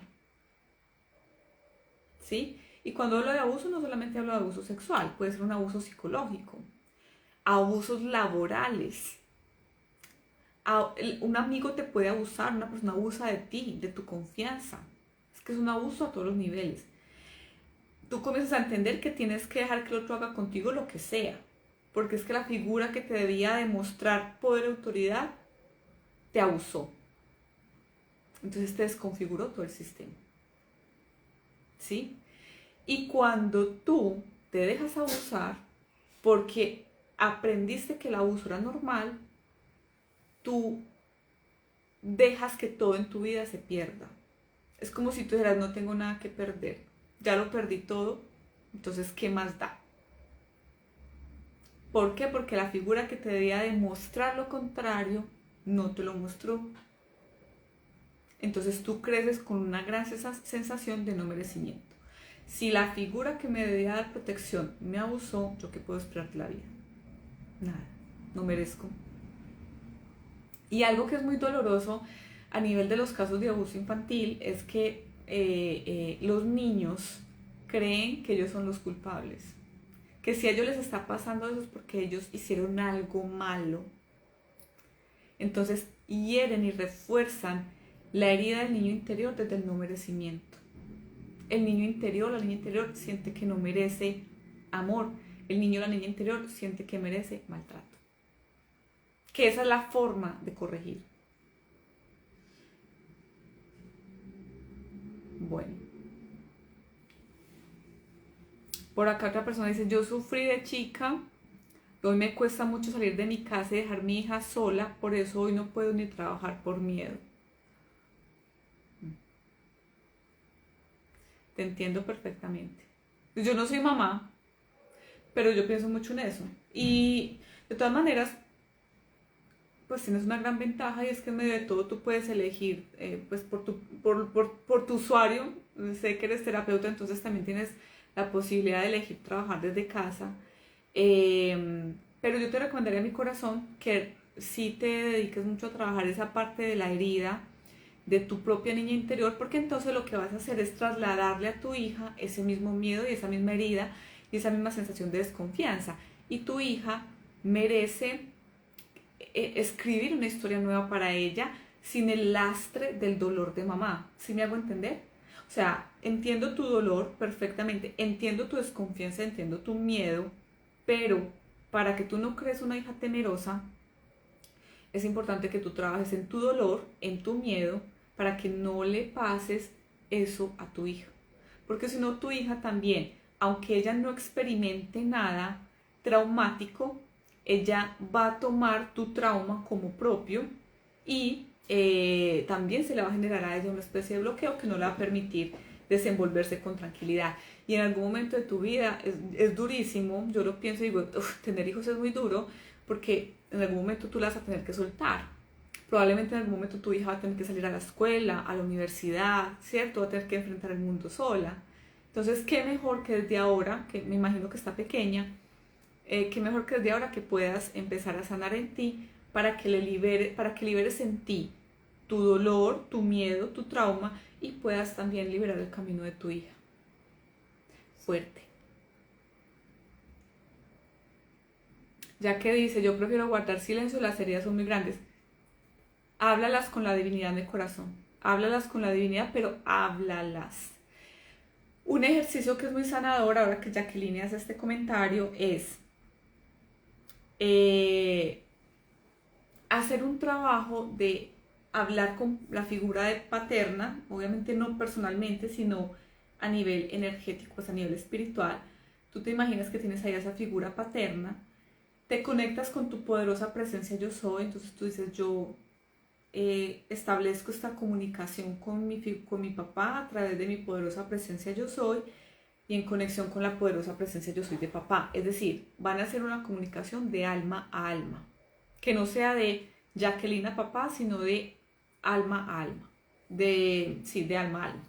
¿sí? Y cuando hablo de abuso, no solamente hablo de abuso sexual, puede ser un abuso psicológico, abusos laborales. Un amigo te puede abusar, una persona abusa de ti, de tu confianza. Es que es un abuso a todos los niveles. Tú comienzas a entender que tienes que dejar que el otro haga contigo lo que sea, porque es que la figura que te debía demostrar poder y autoridad te abusó. Entonces te desconfiguró todo el sistema, ¿sí? Y cuando tú te dejas abusar porque aprendiste que el abuso era normal, tú dejas que todo en tu vida se pierda. Es como si tú dijeras, no tengo nada que perder, ya lo perdí todo, entonces ¿qué más da? ¿Por qué? Porque la figura que te debía demostrar lo contrario no te lo mostró. Entonces tú creces con una gran sensación de no merecimiento. Si la figura que me debía dar protección me abusó, ¿yo qué puedo esperar de la vida? Nada, no merezco. Y algo que es muy doloroso a nivel de los casos de abuso infantil es que los niños creen que ellos son los culpables. Que si a ellos les está pasando eso es porque ellos hicieron algo malo. Entonces hieren y refuerzan la herida del niño interior desde el no merecimiento. El niño interior, la niña interior siente que no merece amor. El niño o la niña interior siente que merece maltrato. Que esa es la forma de corregir. Bueno. Por acá otra persona dice, yo sufrí de chica, hoy me cuesta mucho salir de mi casa y dejar a mi hija sola, por eso hoy no puedo ni trabajar por miedo. Te entiendo perfectamente. Yo no soy mamá, pero yo pienso mucho en eso. Y de todas maneras, pues tienes una gran ventaja y es que en medio de todo tú puedes elegir, pues por tu usuario, sé que eres terapeuta, entonces también tienes la posibilidad de elegir trabajar desde casa. Pero yo te recomendaría a mi corazón que sí te dediques mucho a trabajar esa parte de la herida de tu propia niña interior, porque entonces lo que vas a hacer es trasladarle a tu hija ese mismo miedo y esa misma herida y esa misma sensación de desconfianza. Y tu hija merece escribir una historia nueva para ella sin el lastre del dolor de mamá. ¿Sí me hago entender? O sea, entiendo tu dolor perfectamente, entiendo tu desconfianza, entiendo tu miedo, pero para que tú no crees una hija temerosa, es importante que tú trabajes en tu dolor, en tu miedo, para que no le pases eso a tu hija. Porque si no, tu hija también, aunque ella no experimente nada traumático, ella va a tomar tu trauma como propio y también se le va a generar a ella una especie de bloqueo que no le va a permitir desenvolverse con tranquilidad. Y en algún momento de tu vida es durísimo, yo lo pienso y digo, tener hijos es muy duro porque en algún momento tú la vas a tener que soltar. Probablemente en algún momento tu hija va a tener que salir a la escuela, a la universidad, ¿cierto? Va a tener que enfrentar el mundo sola. Entonces, qué mejor que desde ahora, que me imagino que está pequeña, qué mejor que desde ahora que puedas empezar a sanar en ti para que liberes en ti tu dolor, tu miedo, tu trauma y puedas también liberar el camino de tu hija. Fuerte. Ya que dice, yo prefiero guardar silencio, las heridas son muy grandes. Háblalas con la divinidad de corazón. Háblalas con la divinidad, pero háblalas. Un ejercicio que es muy sanador, ahora que Jacqueline hace este comentario, es hacer un trabajo de hablar con la figura de paterna, obviamente no personalmente, sino a nivel energético, pues a nivel espiritual. Tú te imaginas que tienes ahí esa figura paterna, te conectas con tu poderosa presencia yo soy, entonces tú dices yo establezco esta comunicación con mi papá a través de mi poderosa presencia yo soy y en conexión con la poderosa presencia yo soy de papá. Es decir, van a hacer una comunicación de alma a alma, que no sea de Jacqueline a papá, sino de alma a alma, de alma a alma.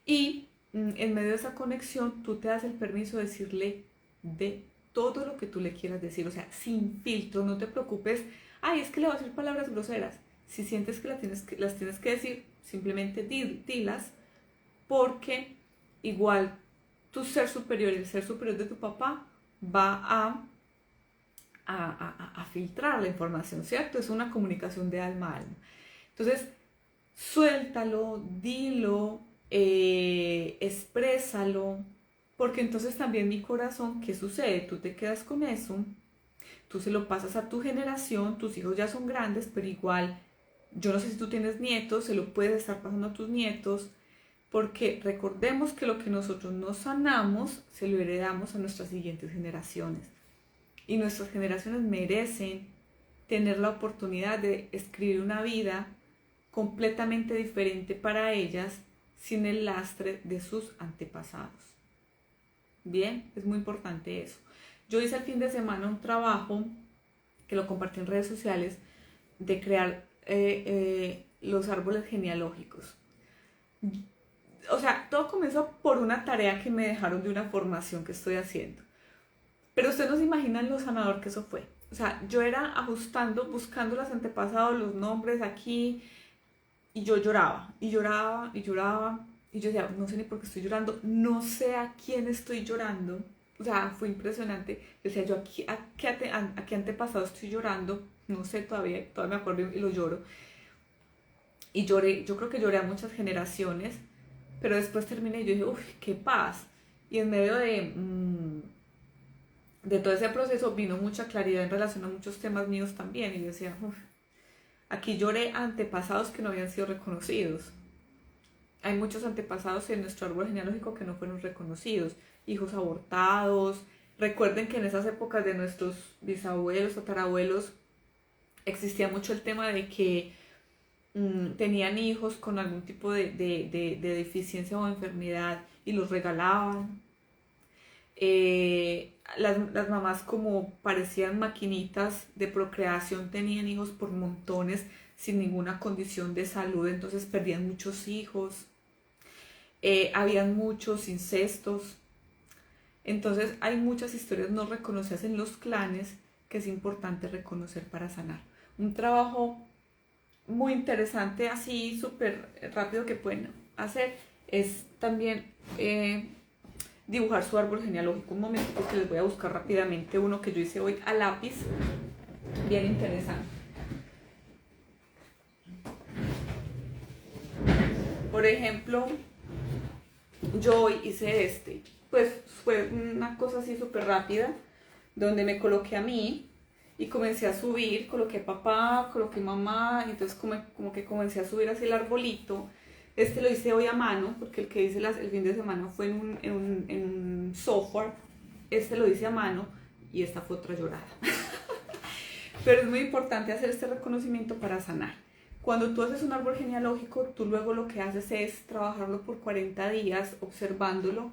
Y en medio de esa conexión tú te das el permiso de decirle de todo lo que tú le quieras decir, o sea, sin filtro, no te preocupes, ay, es que le voy a decir palabras groseras. Si sientes que las tienes que decir, simplemente dilas, porque igual tu ser superior y el ser superior de tu papá va a filtrar la información, ¿cierto? Es una comunicación de alma a alma. Entonces, suéltalo, dilo, exprésalo, porque entonces también mi corazón, ¿qué sucede? Tú te quedas con eso, tú se lo pasas a tu generación, tus hijos ya son grandes, pero igual Yo no sé si tú tienes nietos, se lo puedes estar pasando a tus nietos, porque recordemos que lo que nosotros no sanamos, se lo heredamos a nuestras siguientes generaciones. Y nuestras generaciones merecen tener la oportunidad de escribir una vida completamente diferente para ellas, sin el lastre de sus antepasados. Bien, es muy importante eso. Yo hice el fin de semana un trabajo que lo compartí en redes sociales de crear los árboles genealógicos. O sea, todo comenzó por una tarea que me dejaron de una formación que estoy haciendo. Pero ustedes no se imaginan lo sanador que eso fue. O sea, yo era ajustando, buscando los antepasados, los nombres aquí, y yo lloraba, y lloraba, y lloraba. Y yo decía, no sé ni por qué estoy llorando, no sé a quién estoy llorando. O sea, fue impresionante. Yo decía, yo aquí, a qué antepasado estoy llorando, no sé, todavía me acuerdo y lo lloro. Y lloré, yo creo que lloré a muchas generaciones, pero después terminé y yo dije, uff, qué paz. Y en medio de todo ese proceso vino mucha claridad en relación a muchos temas míos también. Y yo decía, uff, aquí lloré a antepasados que no habían sido reconocidos. Hay muchos antepasados en nuestro árbol genealógico que no fueron reconocidos, hijos abortados. Recuerden que en esas épocas de nuestros bisabuelos, tatarabuelos, existía mucho el tema de que tenían hijos con algún tipo de deficiencia o enfermedad y los regalaban. Las mamás, como parecían maquinitas de procreación, tenían hijos por montones sin ninguna condición de salud, entonces perdían muchos hijos. Habían muchos incestos. Entonces hay muchas historias no reconocidas en los clanes que es importante reconocer para sanar. Un trabajo muy interesante, así súper rápido, que pueden hacer es también dibujar su árbol genealógico. Un momento, porque les voy a buscar rápidamente uno que yo hice hoy a lápiz, bien interesante. Por ejemplo, yo hoy hice este, pues fue una cosa así súper rápida, donde me coloqué a mí y comencé a subir, coloqué papá, coloqué mamá, y entonces como que comencé a subir así el arbolito. Este lo hice hoy a mano, porque el que hice el fin de semana fue en un software. Este lo hice a mano y esta fue otra llorada. Pero es muy importante hacer este reconocimiento para sanar. Cuando tú haces un árbol genealógico, tú luego lo que haces es trabajarlo por 40 días, observándolo.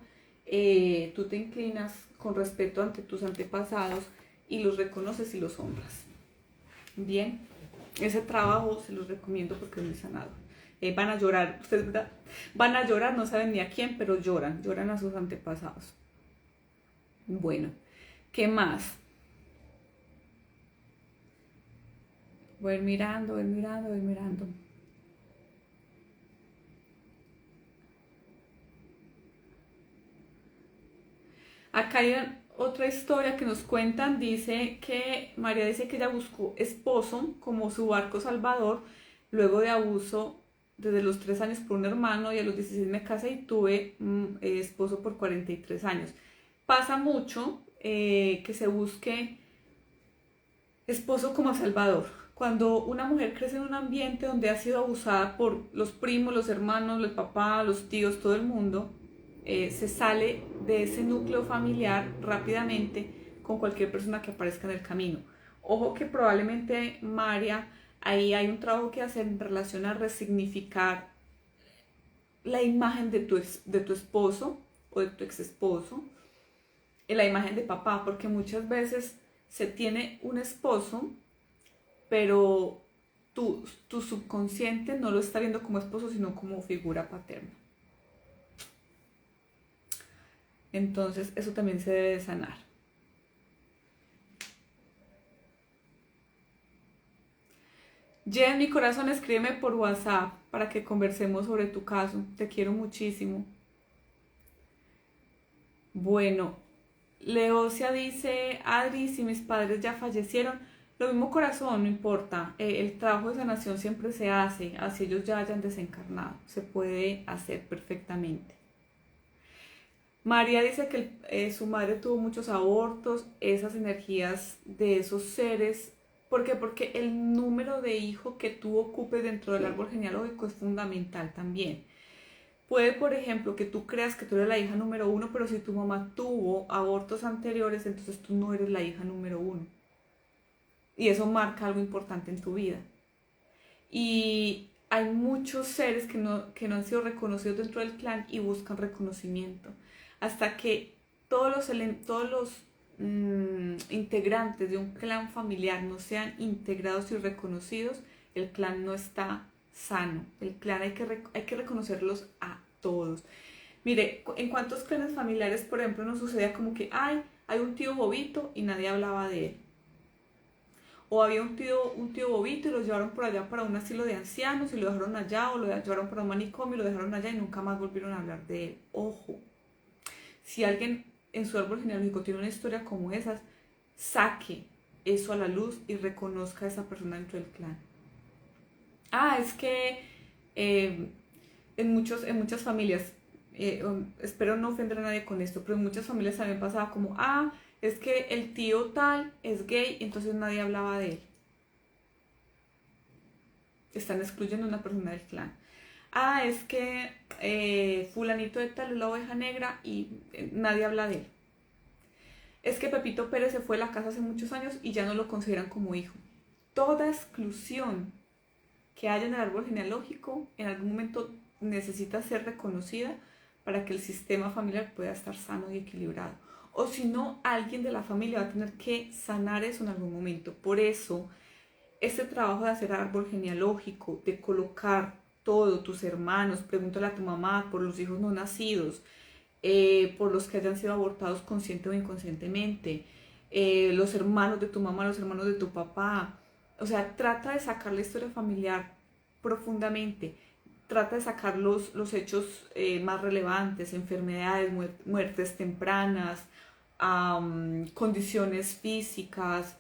Tú te inclinas con respeto ante tus antepasados y los reconoces y los honras. Bien, ese trabajo se los recomiendo porque es muy sanador. Van a llorar, ustedes van a llorar, no saben ni a quién, pero lloran a sus antepasados. Bueno, ¿qué más? Voy a ir mirando, voy mirando, voy mirando. Acá hay otra historia que nos cuentan. Dice que María dice que ella buscó esposo como su barco salvador luego de abuso desde los 3 años por un hermano, y a los 16 me casé y tuve esposo por 43 años. Pasa mucho que se busque esposo como salvador. Cuando una mujer crece en un ambiente donde ha sido abusada por los primos, los hermanos, el papá, los tíos, todo el mundo, se sale de ese núcleo familiar rápidamente con cualquier persona que aparezca en el camino. Ojo que probablemente, María, ahí hay un trabajo que hacer en relación a resignificar la imagen de tu esposo o de tu ex esposo, la imagen de papá, porque muchas veces se tiene un esposo, pero tu subconsciente no lo está viendo como esposo, sino como figura paterna. Entonces eso también se debe de sanar. En mi corazón, escríbeme por WhatsApp para que conversemos sobre tu caso. Te quiero muchísimo. Bueno, Leocia dice, Adri, si mis padres ya fallecieron, lo mismo, corazón, no importa. El trabajo de sanación siempre se hace, así ellos ya hayan desencarnado. Se puede hacer perfectamente. María dice que su madre tuvo muchos abortos. Esas energías de esos seres ¿Por qué? Porque el número de hijo que tú ocupes dentro del árbol genealógico es fundamental también. Puede, por ejemplo, que tú creas que tú eres la hija número uno, pero si tu mamá tuvo abortos anteriores, entonces tú no eres la hija número uno. Y eso marca algo importante en tu vida. Y hay muchos seres que no han sido reconocidos dentro del clan y buscan reconocimiento. Hasta que todos los integrantes de un clan familiar no sean integrados y reconocidos, el clan no está sano. El clan hay que reconocerlos a todos. Mire, en cuántos clanes familiares, por ejemplo, nos sucedía como que hay un tío bobito y nadie hablaba de él. O había un tío bobito y lo llevaron por allá para un asilo de ancianos y lo dejaron allá, o lo llevaron para un manicomio y lo dejaron allá y nunca más volvieron a hablar de él. Ojo, si alguien en su árbol genealógico tiene una historia como esas, saque eso a la luz y reconozca a esa persona dentro del clan. Es que en muchas familias, espero no ofender a nadie con esto, pero en muchas familias también pasaba como, es que el tío tal es gay, entonces nadie hablaba de él. Están excluyendo a una persona del clan. Es que fulanito de tal es la oveja negra y nadie habla de él. Es que Pepito Pérez se fue de la casa hace muchos años y ya no lo consideran como hijo. Toda exclusión que haya en el árbol genealógico en algún momento necesita ser reconocida para que el sistema familiar pueda estar sano y equilibrado. O si no, alguien de la familia va a tener que sanar eso en algún momento. Por eso, este trabajo de hacer árbol genealógico, de colocar todo, tus hermanos, pregúntale a tu mamá por los hijos no nacidos, por los que hayan sido abortados consciente o inconscientemente, los hermanos de tu mamá, los hermanos de tu papá. O sea, trata de sacar la historia familiar profundamente, trata de sacar los hechos más relevantes, enfermedades, muertes tempranas, condiciones físicas,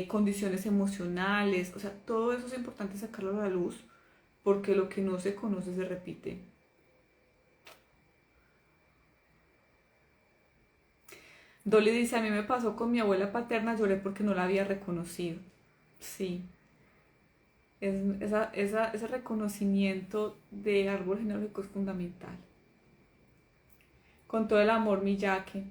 condiciones emocionales. O sea, todo eso es importante sacarlo a la luz porque lo que no se conoce se repite. Dolly dice, a mí me pasó con mi abuela paterna, lloré porque no la había reconocido. Sí, ese reconocimiento de árbol genealógico es fundamental. Con todo el amor, Miyake.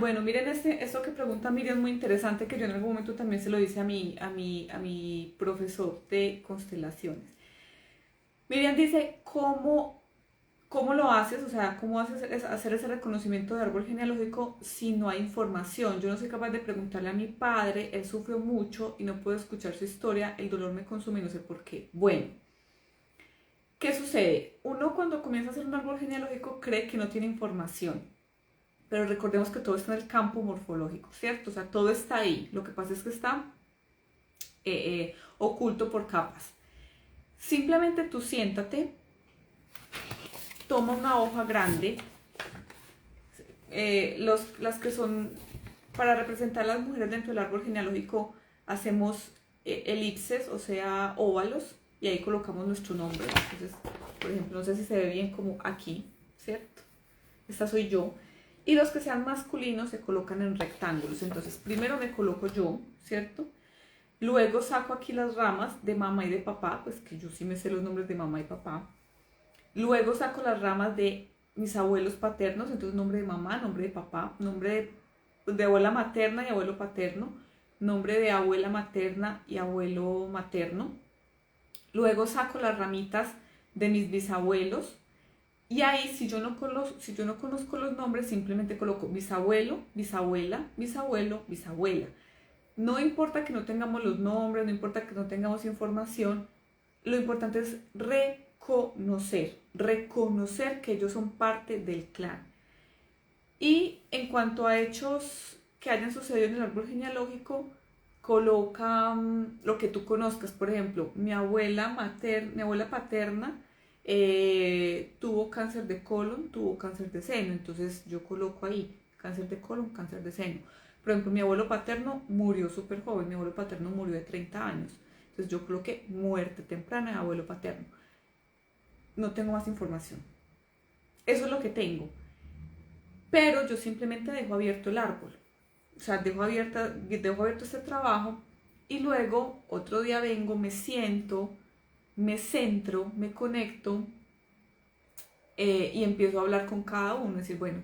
Bueno, miren esto que pregunta Miriam es muy interesante, que yo en algún momento también se lo hice a mi profesor de constelaciones. Miriam dice, ¿cómo lo haces? O sea, ¿cómo haces hacer ese reconocimiento de árbol genealógico si no hay información? Yo no soy capaz de preguntarle a mi padre, él sufrió mucho y no puedo escuchar su historia, el dolor me consume y no sé por qué. Bueno, ¿qué sucede? Uno cuando comienza a hacer un árbol genealógico cree que no tiene información, pero recordemos que todo está en el campo morfológico, ¿cierto? O sea, todo está ahí, lo que pasa es que está oculto por capas. Simplemente tú siéntate, toma una hoja grande, las que son para representar a las mujeres dentro del árbol genealógico, hacemos elipses, o sea, óvalos, y ahí colocamos nuestro nombre. Entonces, por ejemplo, no sé si se ve bien como aquí, ¿cierto? Esta soy yo. Y los que sean masculinos se colocan en rectángulos. Entonces, primero me coloco yo, ¿cierto? Luego saco aquí las ramas de mamá y de papá, pues que yo sí me sé los nombres de mamá y papá. Luego saco las ramas de mis abuelos paternos, entonces nombre de mamá, nombre de papá, nombre de abuela materna y abuelo paterno, nombre de abuela materna y abuelo materno. Luego saco las ramitas de mis bisabuelos y ahí si yo no conozco los nombres, simplemente coloco bisabuelo, bisabuela, bisabuelo, bisabuela. No importa que no tengamos los nombres, no importa que no tengamos información, lo importante es reconocer que ellos son parte del clan. Y en cuanto a hechos que hayan sucedido en el árbol genealógico, coloca lo que tú conozcas. Por ejemplo, mi abuela paterna tuvo cáncer de colon, tuvo cáncer de seno, entonces yo coloco ahí cáncer de colon, cáncer de seno. Por ejemplo, mi abuelo paterno murió súper joven, mi abuelo paterno murió de 30 años, entonces yo coloqué muerte temprana de abuelo paterno. No tengo más información. Eso es lo que tengo. Pero yo simplemente dejo abierto el árbol. o sea, dejo abierto este trabajo y luego otro día vengo, me siento, me centro, me conecto y empiezo a hablar con cada uno, decir, bueno,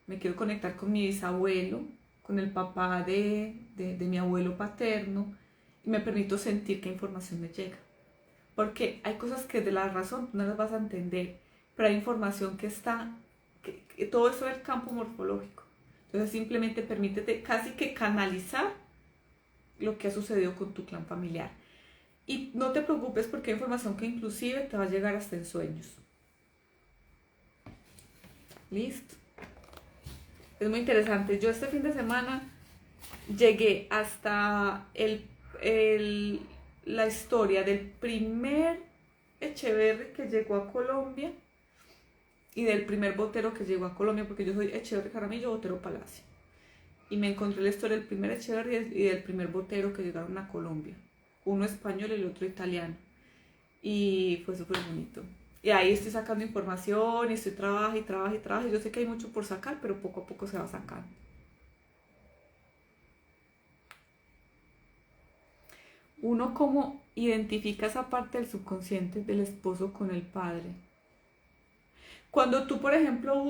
me quiero conectar con mi bisabuelo, con el papá de mi abuelo paterno y me permito sentir qué información me llega. Porque hay cosas que de la razón no las vas a entender, pero hay información que está, que todo eso es el campo morfológico. Entonces simplemente permítete casi que canalizar lo que ha sucedido con tu clan familiar. Y no te preocupes porque hay información que inclusive te va a llegar hasta en sueños. ¿Listo? Es muy interesante. Yo este fin de semana llegué hasta la historia del primer Echeverri que llegó a Colombia y del primer botero que llegó a Colombia, porque yo soy Echeverri Jaramillo, Botero Palacio. Y me encontré la historia del primer Echeverri y del primer botero que llegaron a Colombia. Uno español y el otro italiano. Y fue súper bonito. Y ahí estoy sacando información y estoy trabajando. Yo sé que hay mucho por sacar, pero poco a poco se va sacando. Uno cómo identifica esa parte del subconsciente del esposo con el padre. Cuando tú, por ejemplo,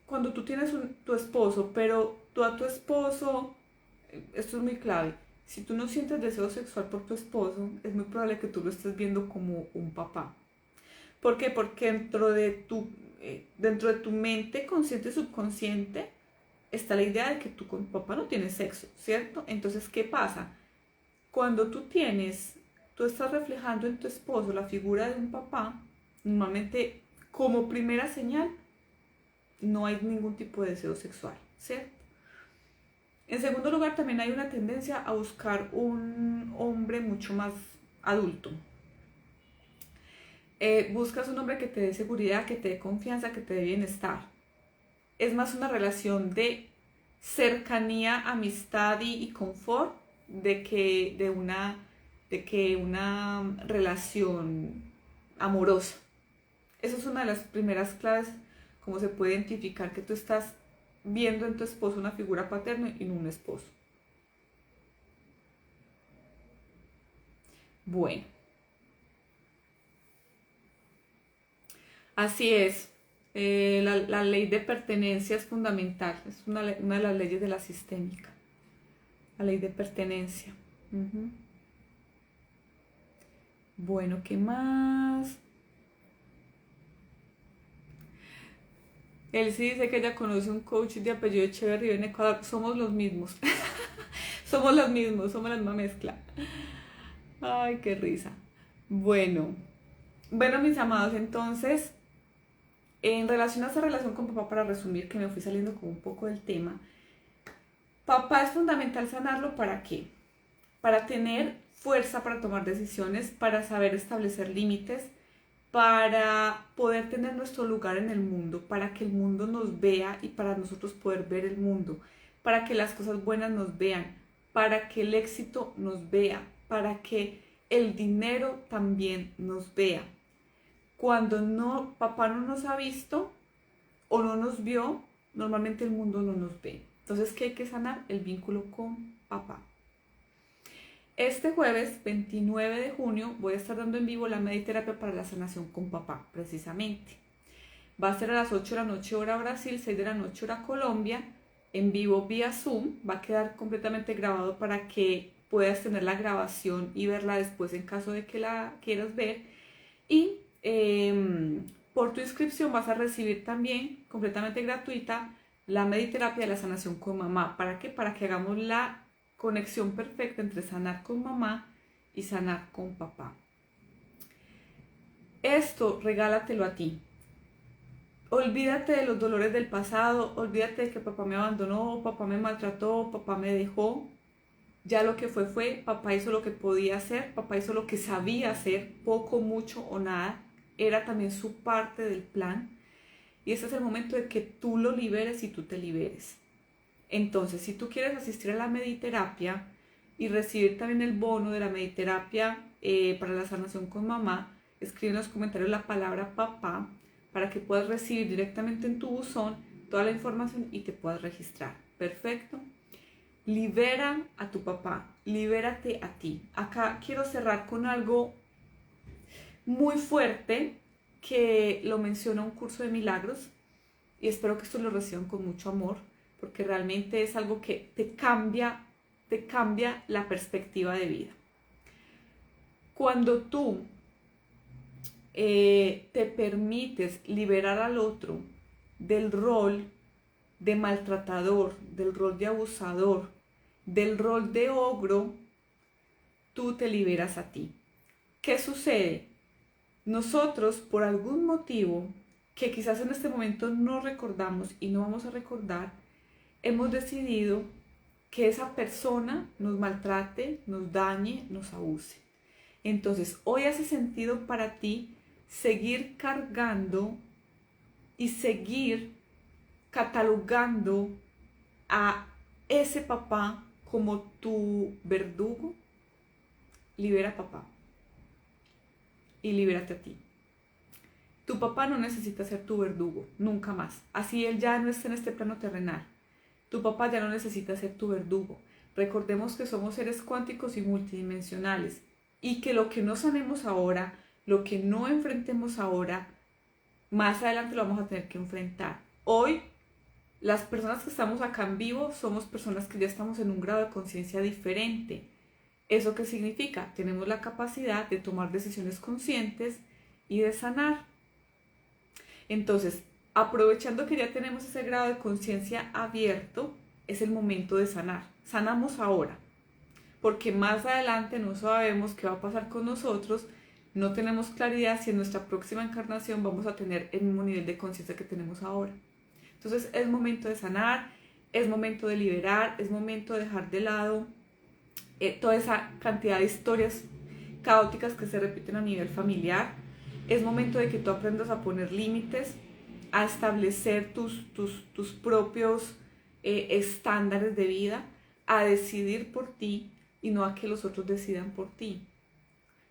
cuando tú tienes tu esposo, pero tú a tu esposo, esto es muy clave, si tú no sientes deseo sexual por tu esposo, es muy probable que tú lo estés viendo como un papá. ¿Por qué? Porque dentro de tu mente consciente y subconsciente está la idea de que tú con tu papá no tienes sexo, ¿cierto? Entonces, ¿qué pasa? Cuando tú estás reflejando en tu esposo la figura de un papá, normalmente como primera señal no hay ningún tipo de deseo sexual, ¿cierto? En segundo lugar, también hay una tendencia a buscar un hombre mucho más adulto. Buscas un hombre que te dé seguridad, que te dé confianza, que te dé bienestar. Es más una relación de cercanía, amistad y confort de una relación amorosa. Esa es una de las primeras claves, como se puede identificar que tú estás viendo en tu esposo una figura paterna y no un esposo. Bueno, así es. La ley de pertenencia es fundamental, es una de las leyes de la sistémica, la ley de pertenencia. Uh-huh. Bueno, ¿qué más? Él sí dice que ella conoce un coach de apellido Echeverri en Ecuador. Somos los mismos. Somos los mismos, somos la misma mezcla. Ay, qué risa. Bueno, mis amados, entonces, en relación a esa relación con papá, para resumir, que me fui saliendo con un poco del tema, papá es fundamental sanarlo, ¿para qué? Para tener fuerza para tomar decisiones, para saber establecer límites, para poder tener nuestro lugar en el mundo, para que el mundo nos vea y para nosotros poder ver el mundo, para que las cosas buenas nos vean, para que el éxito nos vea, para que el dinero también nos vea. Cuando papá no nos ha visto o no nos vio, normalmente el mundo no nos ve. Entonces, ¿qué hay que sanar? El vínculo con papá. Este jueves 29 de junio voy a estar dando en vivo la mediterapia para la sanación con papá, precisamente. Va a ser a las 8 de la noche hora Brasil, 6 de la noche hora Colombia, en vivo vía Zoom. Va a quedar completamente grabado para que puedas tener la grabación y verla después en caso de que la quieras ver. Y por tu inscripción vas a recibir también, completamente gratuita, la mediterapia de la sanación con mamá. ¿Para qué? Para que hagamos la conexión perfecta entre sanar con mamá y sanar con papá. Esto regálatelo a ti. Olvídate de los dolores del pasado, olvídate de que papá me abandonó, papá me maltrató, papá me dejó. Ya lo que fue, papá hizo lo que podía hacer, papá hizo lo que sabía hacer, poco, mucho o nada. Era también su parte del plan. Y ese es el momento de que tú lo liberes y tú te liberes. Entonces, si tú quieres asistir a la mediterapia y recibir también el bono de la mediterapia para la sanación con mamá, escribe en los comentarios la palabra papá para que puedas recibir directamente en tu buzón toda la información y te puedas registrar. Perfecto. libera a tu papá, libérate a ti. Acá quiero cerrar con algo muy fuerte que lo menciona un curso de milagros y espero que esto lo reciban con mucho amor porque realmente es algo que te cambia la perspectiva de vida. Cuando tú te permites liberar al otro del rol de maltratador, del rol de abusador, del rol de ogro, tú te liberas a ti. ¿Qué sucede? Nosotros, por algún motivo que quizás en este momento no recordamos y no vamos a recordar, hemos decidido que esa persona nos maltrate, nos dañe, nos abuse. Entonces, hoy hace sentido para ti seguir cargando y seguir catalogando a ese papá como tu verdugo. Libera a papá y libérate a ti. Tu papá no necesita ser tu verdugo, nunca más. Así él ya no está en este plano terrenal. Tu papá ya no necesita ser tu verdugo. Recordemos que somos seres cuánticos y multidimensionales y que lo que no sanemos ahora, lo que no enfrentemos ahora, más adelante lo vamos a tener que enfrentar. Hoy, las personas que estamos acá en vivo somos personas que ya estamos en un grado de conciencia diferente. ¿Eso qué significa? Tenemos la capacidad de tomar decisiones conscientes y de sanar. Entonces, aprovechando que ya tenemos ese grado de conciencia abierto, es el momento de sanar. Sanamos ahora, porque más adelante no sabemos qué va a pasar con nosotros, no tenemos claridad si en nuestra próxima encarnación vamos a tener el mismo nivel de conciencia que tenemos ahora. Entonces es momento de sanar, es momento de liberar, es momento de dejar de lado toda esa cantidad de historias caóticas que se repiten a nivel familiar. Es momento de que tú aprendas a poner límites, a establecer tus propios estándares de vida, a decidir por ti y no a que los otros decidan por ti.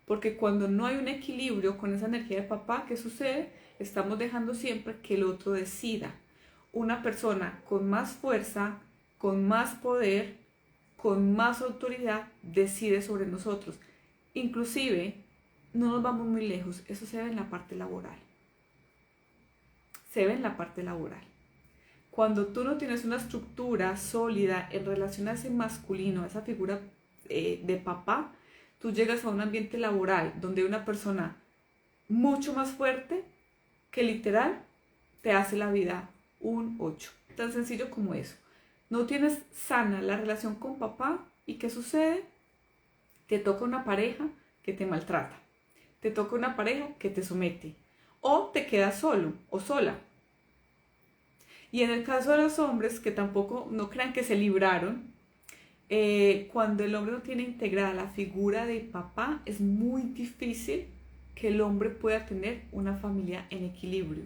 Porque cuando no hay un equilibrio con esa energía de papá, ¿qué sucede? Estamos dejando siempre que el otro decida. Una persona con más fuerza, con más poder, con más autoridad, decide sobre nosotros. Inclusive, no nos vamos muy lejos, eso se ve en la parte laboral. Se ve en la parte laboral. Cuando tú no tienes una estructura sólida en relación a ese masculino, a esa figura de papá, tú llegas a un ambiente laboral donde hay una persona mucho más fuerte que literal te hace la vida un 8. Tan sencillo como eso. No tienes sana la relación con papá y ¿qué sucede? Te toca una pareja que te maltrata. Te toca una pareja que te somete. O te quedas solo o sola. Y en el caso de los hombres, que tampoco, no crean que se libraron, cuando el hombre no tiene integrada la figura de papá, es muy difícil que el hombre pueda tener una familia en equilibrio.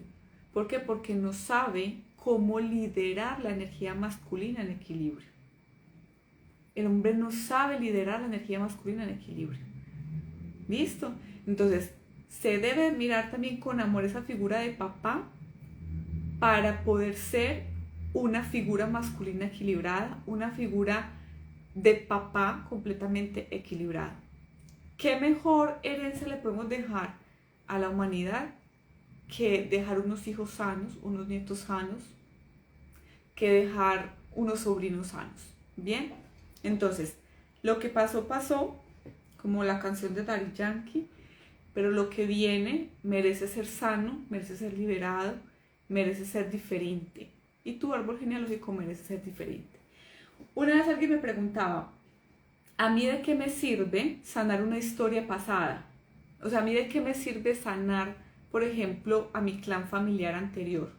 ¿Por qué? Porque no sabe cómo liderar la energía masculina en equilibrio. El hombre no sabe liderar la energía masculina en equilibrio. ¿Listo? Entonces, se debe mirar también con amor esa figura de papá para poder ser una figura masculina equilibrada, una figura de papá completamente equilibrada. ¿Qué mejor herencia le podemos dejar a la humanidad que dejar unos hijos sanos, unos nietos sanos, que dejar unos sobrinos sanos? Bien, entonces, lo que pasó, pasó, como la canción de Daddy Yankee, pero lo que viene merece ser sano, merece ser liberado, merece ser diferente. Y tu árbol genealógico merece ser diferente. Una vez alguien me preguntaba, ¿a mí de qué me sirve sanar una historia pasada? O sea, ¿a mí de qué me sirve sanar, por ejemplo, a mi clan familiar anterior?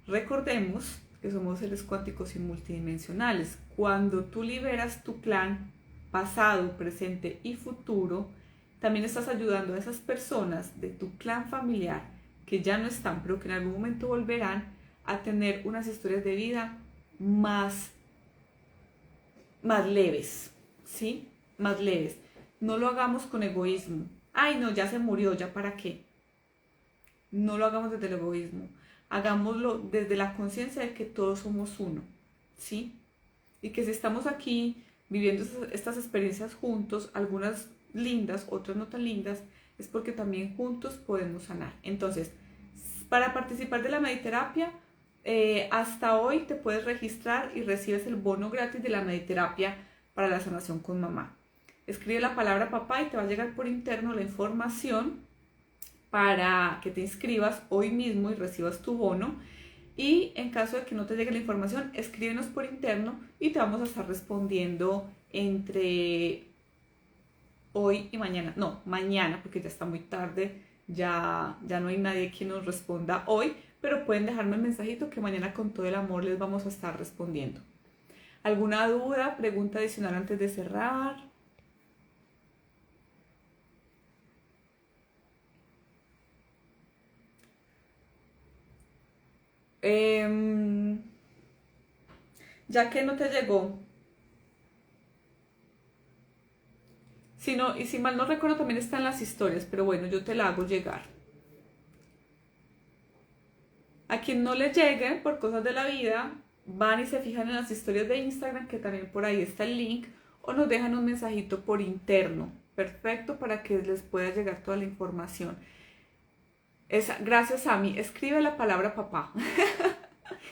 Recordemos que somos seres cuánticos y multidimensionales. Cuando tú liberas tu clan pasado, presente y futuro, también estás ayudando a esas personas de tu clan familiar que ya no están, pero que en algún momento volverán a tener unas historias de vida más leves, ¿sí? Más leves. No lo hagamos con egoísmo. Ay, no, ya se murió, ¿ya para qué? No lo hagamos desde el egoísmo. Hagámoslo desde la conciencia de que todos somos uno, ¿sí? y que si estamos aquí viviendo estas experiencias juntos, algunas lindas, otras no tan lindas, es porque también juntos podemos sanar. Entonces, para participar de la mediterapia, hasta hoy te puedes registrar y recibes el bono gratis de la mediterapia para la sanación con mamá. Escribe la palabra papá y te va a llegar por interno la información para que te inscribas hoy mismo y recibas tu bono. Y en caso de que no te llegue la información, escríbenos por interno y te vamos a estar respondiendo entre hoy y mañana. No, mañana, porque ya está muy tarde, ya no hay nadie que nos responda hoy, pero pueden dejarme el mensajito que mañana con todo el amor les vamos a estar respondiendo. ¿Alguna duda, pregunta adicional antes de cerrar? Ya que no te llegó. Si no, y si mal no recuerdo también está en las historias, pero bueno, yo te la hago llegar. A quien no le llegue por cosas de la vida, van y se fijan en las historias de Instagram, que también por ahí está el link, o nos dejan un mensajito por interno. Perfecto, para que les pueda llegar toda la información. Gracias, Sami. Escribe la palabra papá.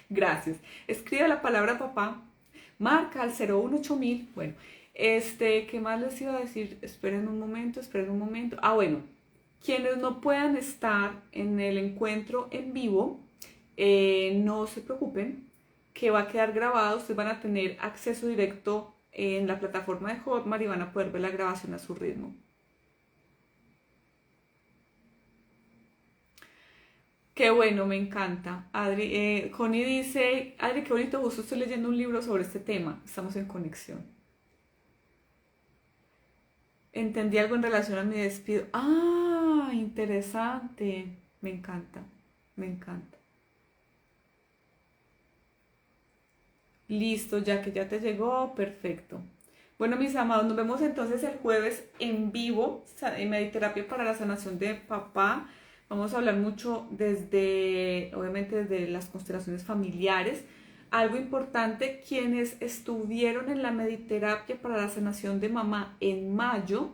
Gracias. Escribe la palabra papá. Marca al 018000. Bueno, ¿qué más les iba a decir? Esperen un momento. Ah, bueno. Quienes no puedan estar en el encuentro en vivo, no se preocupen, que va a quedar grabado. Ustedes van a tener acceso directo en la plataforma de Hotmart y van a poder ver la grabación a su ritmo. Qué bueno, me encanta. Adri, Connie dice, Adri, qué bonito, justo estoy leyendo un libro sobre este tema. Estamos en conexión. Entendí algo en relación a mi despido. Ah, interesante. Me encanta, me encanta. Listo, ya que ya te llegó, perfecto. Bueno, mis amados, nos vemos entonces el jueves en vivo, en Mediterapia para la sanación de papá. Vamos a hablar mucho obviamente desde las constelaciones familiares. Algo importante, quienes estuvieron en la Mediterapia para la sanación de mamá en mayo,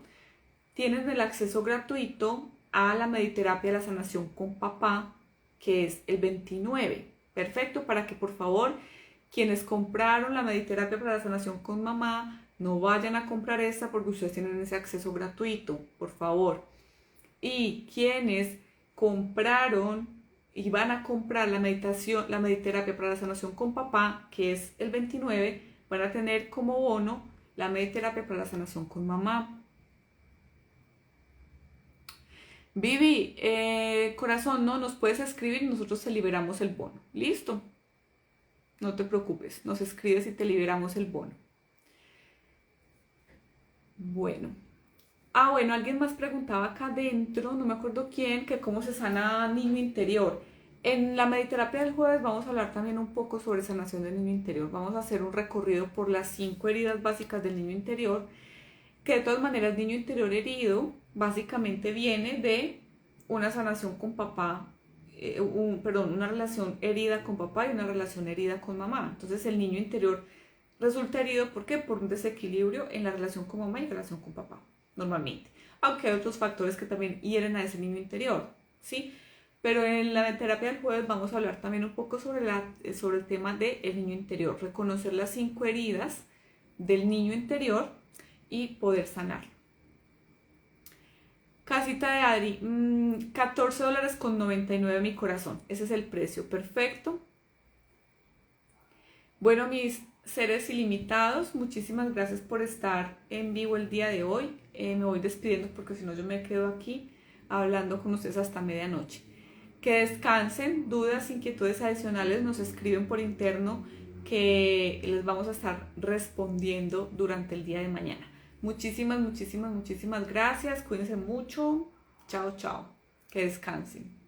tienen el acceso gratuito a la Mediterapia de la sanación con papá, que es el 29. Perfecto, para que por favor quienes compraron la Mediterapia para la sanación con mamá no vayan a comprar esta porque ustedes tienen ese acceso gratuito, por favor. Y quienes compraron y van a comprar la Mediterapia para la sanación con papá, que es el 29, van a tener como bono la Mediterapia para la sanación con mamá. Vivi, corazón, no nos puedes escribir y nosotros te liberamos el bono. ¿Listo? No te preocupes, nos escribes y te liberamos el bono. Bueno. Ah, bueno, alguien más preguntaba acá adentro, no me acuerdo quién, que cómo se sana niño interior. En la mediterapia del jueves vamos a hablar también un poco sobre sanación del niño interior. Vamos a hacer un recorrido por las 5 heridas básicas del niño interior, que de todas maneras niño interior herido básicamente viene de una sanación con papá, una relación herida con papá y una relación herida con mamá. Entonces el niño interior resulta herido, ¿por qué? Por un desequilibrio en la relación con mamá y relación con papá, normalmente. Aunque hay otros factores que también hieren a ese niño interior, ¿sí? Pero en la terapia del jueves vamos a hablar también un poco sobre el tema del niño interior, reconocer las 5 heridas del niño interior y poder sanar. Casita de Adri, $14.99 mi corazón. Ese es el precio, perfecto. Bueno, mis seres ilimitados, muchísimas gracias por estar en vivo el día de hoy. Me voy despidiendo porque si no yo me quedo aquí hablando con ustedes hasta medianoche. Que descansen, dudas, inquietudes adicionales nos escriben por interno que les vamos a estar respondiendo durante el día de mañana. Muchísimas gracias. Cuídense mucho. Chao, chao. Que descansen.